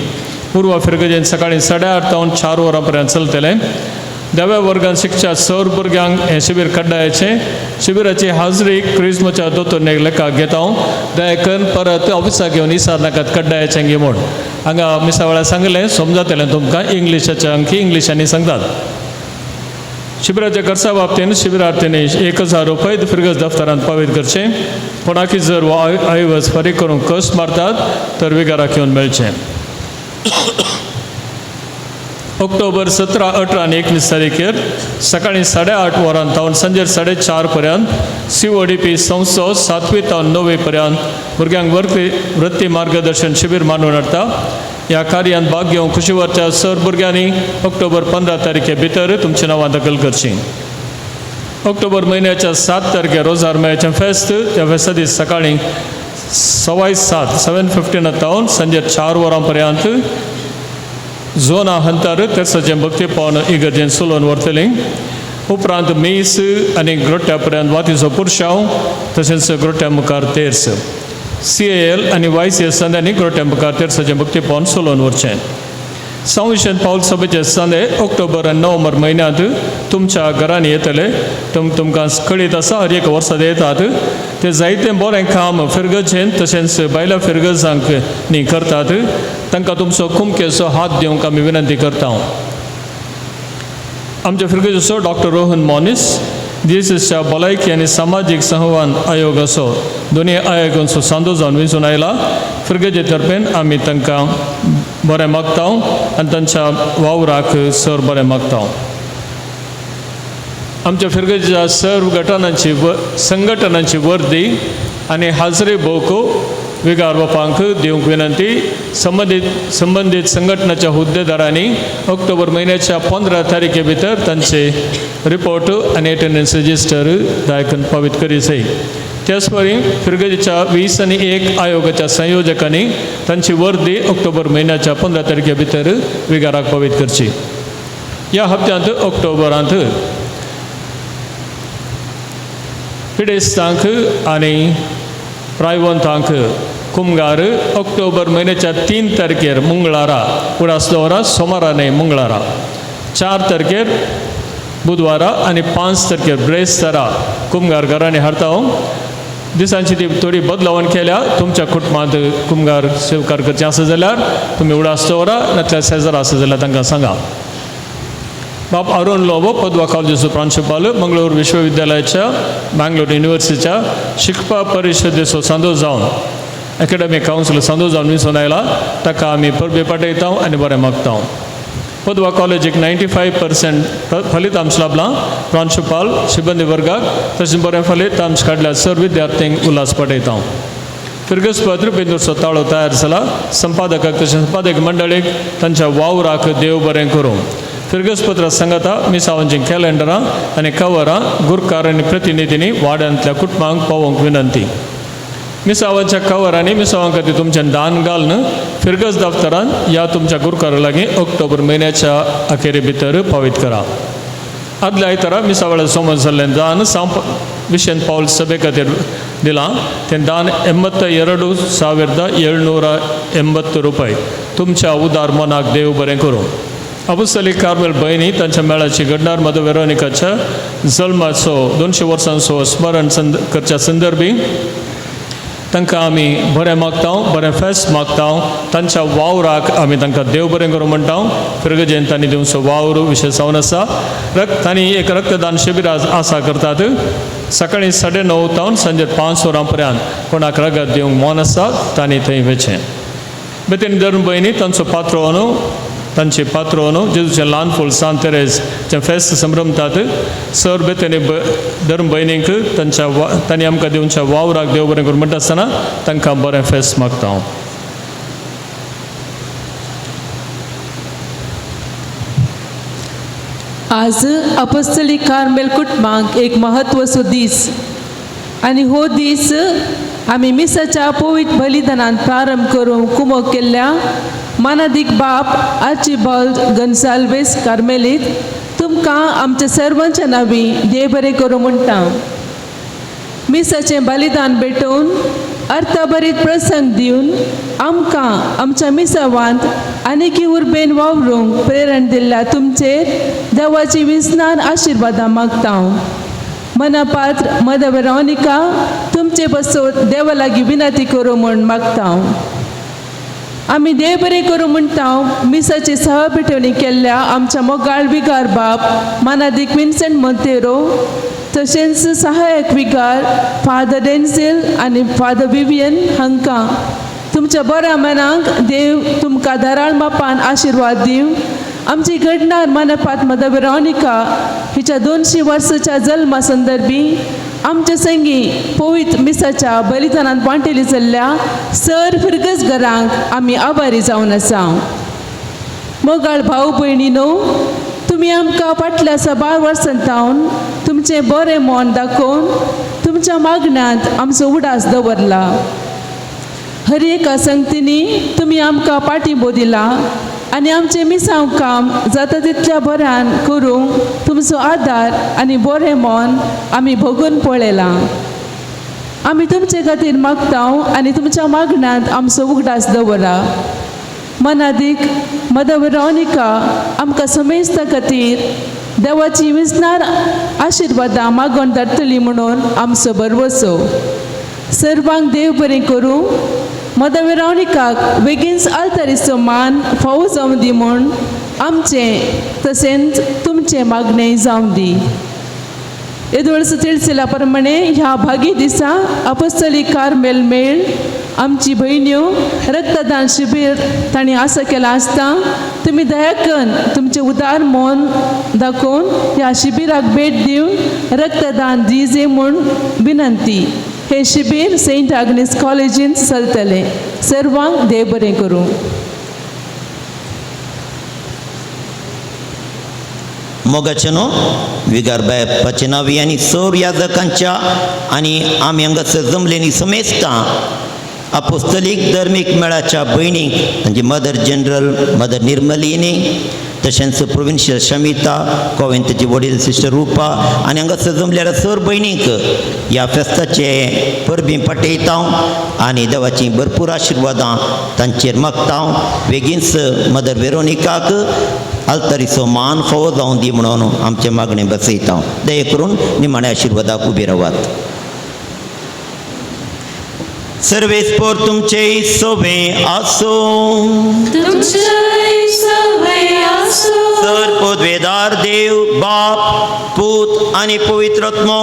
पूर्व फिरगजेन सकाळीं 8:30 तावन 4 वरां पर्यंत चलतलें. 10व्या वर्गांत शिकच्या सौर भुरग्यांक हें शिबीर कड्डायाचें. शिबिराची हाजरी क्रिस्मच्या दोतोर लेखाक घेता. दयाकन परत ऑफिसाक घेवन इसार नाकात कड्डायाचें घे म्हूण हांगा मिसावळा सांगलें. समजतलें तुमकां इंग्लिशाच्या अंकी इंग्लिशांनी सांगतात. शिबिराच्या खर्चा बाबतीन शिबिरार्थींनी 1000 रुपये फिरगस दफ्तरांत फारीक करचें. कोणाकी जर हो आयवज फारीक करूंक कश्ट मारतात तर विगाराक येवन मेळचें. ऑक्टोबर 17, 18 आनी 19 तारखेर सकाळीं 8:30 वरां तावन सांजे 4:30 पर्यंत CODP संस्थो 7वी तावन 9वी पर्यंत भुरग्यांक वृत्ती मार्गदर्शन शिबीर मानून हाडटा. ह्या कार्यांत भाग घेवंक खुशीवरच्या सर भुरग्यांनी ऑक्टोबर 15 तारखे भितर तुमची नांवां दाखल करचीं. ऑक्टोबर म्हयन्याच्या 7 तारखेर रोजार मेळ्याचें फेस्त. त्या फेस्ता दीस सकाळीं 7:15 तावन सांजे 4 वरां पर्यंत झोना हंतर तेर्साचें भक्ती पावन इगर्जेन चलोवन व्हरतलीं. उपरांत मीस आनी ग्रोट्या पर्यंत वातीचो पुरशांव तशेंच ग्रोट्या मुखार तेर्स. CAL आनी YCS संध्यांनी ग्रोट्या मुखार तेर्साचें भक्ती पावन चलोवन व्हरचें. संविशेन पावल सभेचे संदे ऑक्टोबर आनी नोव्हेंबर म्हयन्यांत तुमच्या घरांनी येतले. तुमकां कळीत आसा हर एक वर्सा येतात. ते जायतें बरें काम फिरगजेन तशेंच बायलां फिरगजांक न्ही करतात. तांकां तुमचो कुमकेचो हात दिवंक आमी विनंती करता. आमच्या फिरगजेचो डॉक्टर रोहन मॉनिस देशाच्या भलायकी आनी सामाजीक संवाद आयोग असो दोनी आयोगांचो सांदो जावन वेंचून आयला. फिरगजे तर्फेन आमी तांकां बरें मागता आनी तांच्या वावराक सर बरें मागता. आमच्या फिरगजेच्या सर्व संघटनांची वर्दी आनी हाजरी भोवक विगार बापांक दिवंक विनंती. संबंदीत संघटनाच्या हुद्देदारांनी ऑक्टोबर म्हयन्याच्या 15 तारखे भितर तांचे रिपोर्ट आनी एटेंडन्स रजिस्टर दायकन फारीक करीत. त्याच परी फिरगजेच्या 20 आनी 1 आयोगाच्या संयोजकांनी तांची वर्दी ऑक्टोबर म्हयन्याच्या 15 तारखे भितर विगाराक फारीक करची. ह्या हप्त्यांत ऑक्टोबरांत पिडेस्तांक आनी प्रायवंतांक कुमगार ऑक्टोबर म्हयन्याच्या 3 तारखेर मंगळारा उडासदोरा सोमारा न्हय मंगळारा 4 तारखेर बुधवारा आनी 5 तारखेर ब्रेस्तारा कुमगार घरांनी हाडटा. दिसांची ती थोडी बदलावण केल्या तुमच्या कुटुंबात कुंभार शिवकार करचें आसा जाल्यार तुमी उडास दवरा नातल्यार शेजार आसा जाल्यार तांकां सांगा. बाब अरुण लोबो पदवा कॉलेजीचो प्रांशुपाल मंगळूर विश्वविद्यालयाच्या बँगलोर युनिव्हर्सिटीच्या शिकपा परिशदेचो सांदो जावन एकेडमिक कावन्सिल सांदो जावन विसरून आयला ताका आमी परबे पाठयता आनी बरें मागता. पदवा कॉलेजीक 95% फलितांश लाभलां. प्रांशुपाल सिबंदी वर्गाक तशें बरें फलितांश काडल्या सर विद्यार्थ्यांक उल्हास पाठयता. फिरगसपत्र बेंदूरचो ताळो तयार जाला. संपादकाक तशें संपादक मंडळीक तांच्या वावराक देव बरें करूं. फिरगसपत्र सांगता मिसावांची कॅलेंडरां आनी कवरां गुरकार आनी प्रतिनिधींनी वाड्यांतल्या कुटुंबांक पावोवंक विनंती. मिसावांच्या कवरांनी मिसावां खातीर तुमचें दान घालून फिरगस दफ्तरान ह्या तुमच्या गुरकारा लागीं ऑक्टोबर म्हयन्याच्या अखेरे भितर पावयत करा. आदल्या आयतारा मिसावळ्या समोर जाल्लें दान विशेंत पावल सभे खातीर दिलां. तें दान 82,780 रुपये. तुमच्या उदार मनाक देव बरें करूं. अपुस्तलीक कार्मेल भयणी तांच्या मेळाची घडणार मदर वेरोनिकाच्या जल्माचो 200 वर्सांचो स्मरण करच्या संदर्भी तांकां आमी बरें मागता, बरें फेस्त मागता. तांच्या वावराक आमी तांकां देव बरें करूं म्हणटा. फिरगजेन तांणी दिवचो वावर विशय जावन आसा. तांणी एक रक्तदान शिबीर आसा करतात. सकाळीं 9:30 तावन सांजे 5 वरां पर्यंत कोणाक रगत दिवंक मन आसा तांणी थंय वचचें. बेतेन धर्म भयणी तांचे पात्रोनो जेजूचें ल्हान फूल सांत तेरेजचें फेस्त संभ्रमतात. सर बेतेनी धर्म भयणींक तांणी आमकां दिवच्या वावराक देव बरें करूं म्हणटा आसतना तांकां बरें फेस्त मागता. आज अपोस्तलीक कार्मेल कुटुंबांक एक म्हत्वाचो दीस आनी हो दीस आमी मिसाच्या पवित्र बलिदानान प्रारंभ करूंक कुमक केल्ल्या मानादीक बाप आर्चिबाल्ड गॉन्साल्वेस कार्मेलीत तुमकां आमच्या सर्वांच्या नांवी देव बरें करूं म्हणटा. मिसाचें बलिदान भेटोवन अर्थभरीत प्रसंग दिवन आमकां आमच्या मिसावांत आनीकय उर्बेन वावरूंक प्रेरण दिल्ल्या तुमचेर देवाची विस्नान आशिर्वादां मागता. मनापात्र मदर वेरोनिका तुमचे बसोन देवा लागीं विनंती करूं म्हूण मागता. आमी देव बरें करूं म्हणटा मिसाची सहपिठवणी केल्ल्या आमच्या मोगाळ विगार बाप मानादीक विन्सेंट मोंतेरो तशेंच सहायक विगार फादर डेन्सिल आनी फादर विवियन हांकां तुमच्या बऱ्या मनाक देव तुमकां धराळ मापान आशिर्वाद दिवं. आमची घडणार मनापात मदर वेरोनिका हिच्या 200 वर्साच्या जल्मा संदर्भी आमच्या संगी पवित्र मिसाच्या बलिदानांत वांटेली चल्ल्या सर फिरगसगरांक आमी आभारी जावन आसा. मोगाळ भाऊ भयणीनो, तुमी आमकां फाटल्या 12 वर्सांतावन तुमचें बरें मन दाखोवन तुमच्या मागण्यांत आमचो उडास दवरला. हर एका संगतींनी तुमी आमकां पाठिंबो दिला आनी आमचें मिसांव काम जाता तितल्या बऱ्यान करूंक तुमचो आदार आनी बरें मन आमी भोगून पळयलां. आमी तुमचे खातीर मागता आनी तुमच्या मागण्यांत आमचो उगडास दवरा. मनादीक मदर वेरोनिका आमकां समेस्ता खातीर देवाची विस्नार आशिर्वादां मागोवन धाडटली म्हणून आमचो भरवसो. सर्वांक देव बरें करूं. मदर वेरोनिकाक बेगीनच आल्तारीचो मान फावो जावं दी म्हूण आमचें तशेंच तुमचें मागणें जावं दी. येदोळस तिळसिला प्रमाणे ह्या भागी दिसा अपोस्तलीक कार्मेल मेळ आमची भयण्यो रक्तदान शिबीर तांणी आसा केला आसता तुमी दयाकन तुमचें उदार मन दाखोवन ह्या शिबिराक भेट दिवन रक्तदान दिजे म्हूण विनंती. हे शिबीर सेंट आग्नेस कॉलेजीन चलतलें. सर्वांक देव बरें करूं. मोगाचेनो विगार बायपाचे नांवी आनी सौर याजकांच्या आनी आमी हांगासर जमलेली समेस्ता अपोस्तलीक धर्मीक मेळाच्या भयणीक म्हणजे मदर जनरल मदर निर्मलीनी तशेंच प्रोविन्शियल शमिता कोवेंतची वडील सिस्टर रुपा आनी हांगासर जमलेल्या सर भयणीक ह्या फेस्ताचे परबीं पाठयता आनी देवाची भरपूर आशिर्वादां तांचेर मागता. बेगीनच मदर वेरोनिकाक आल्तारीचो मान फावो जावं दी म्हणून आमचे मागणें बसयता. दये करून निमाण्या आशिर्वादाक उबे रावात. सर्वेस्पोर तुमचे सोवे आसो सर पदवेदार देव बाप पूत आणि पवित्रात्मो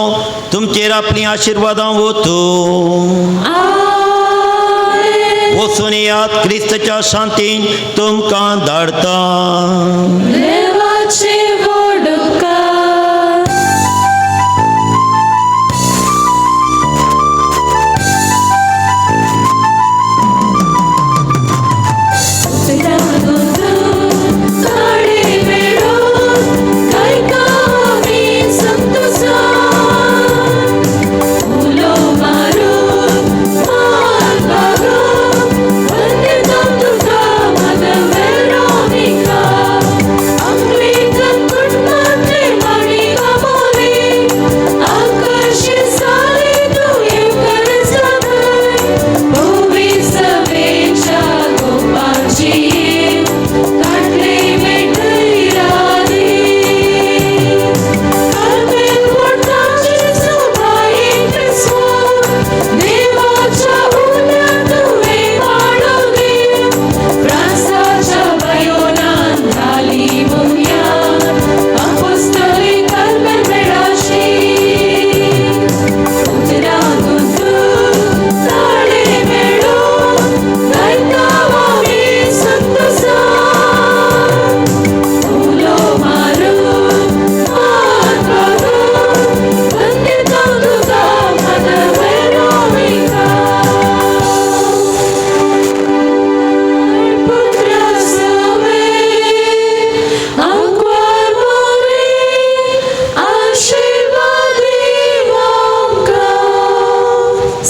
तुमचेर आपली आशीर्वादां वतू वचून यात क्रिस्ताच्या शांतीन तुमकां धाडता.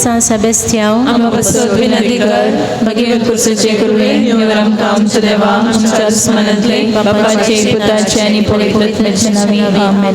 San Sebastião, ama pastor vinadigar, bagayot kursaचे करुणे निवर आमकां आमच्या देवा आमच्या स्मरणांतले बापाचे पुताचे आणि पवित्र आत्म्याचे नावी आमेन.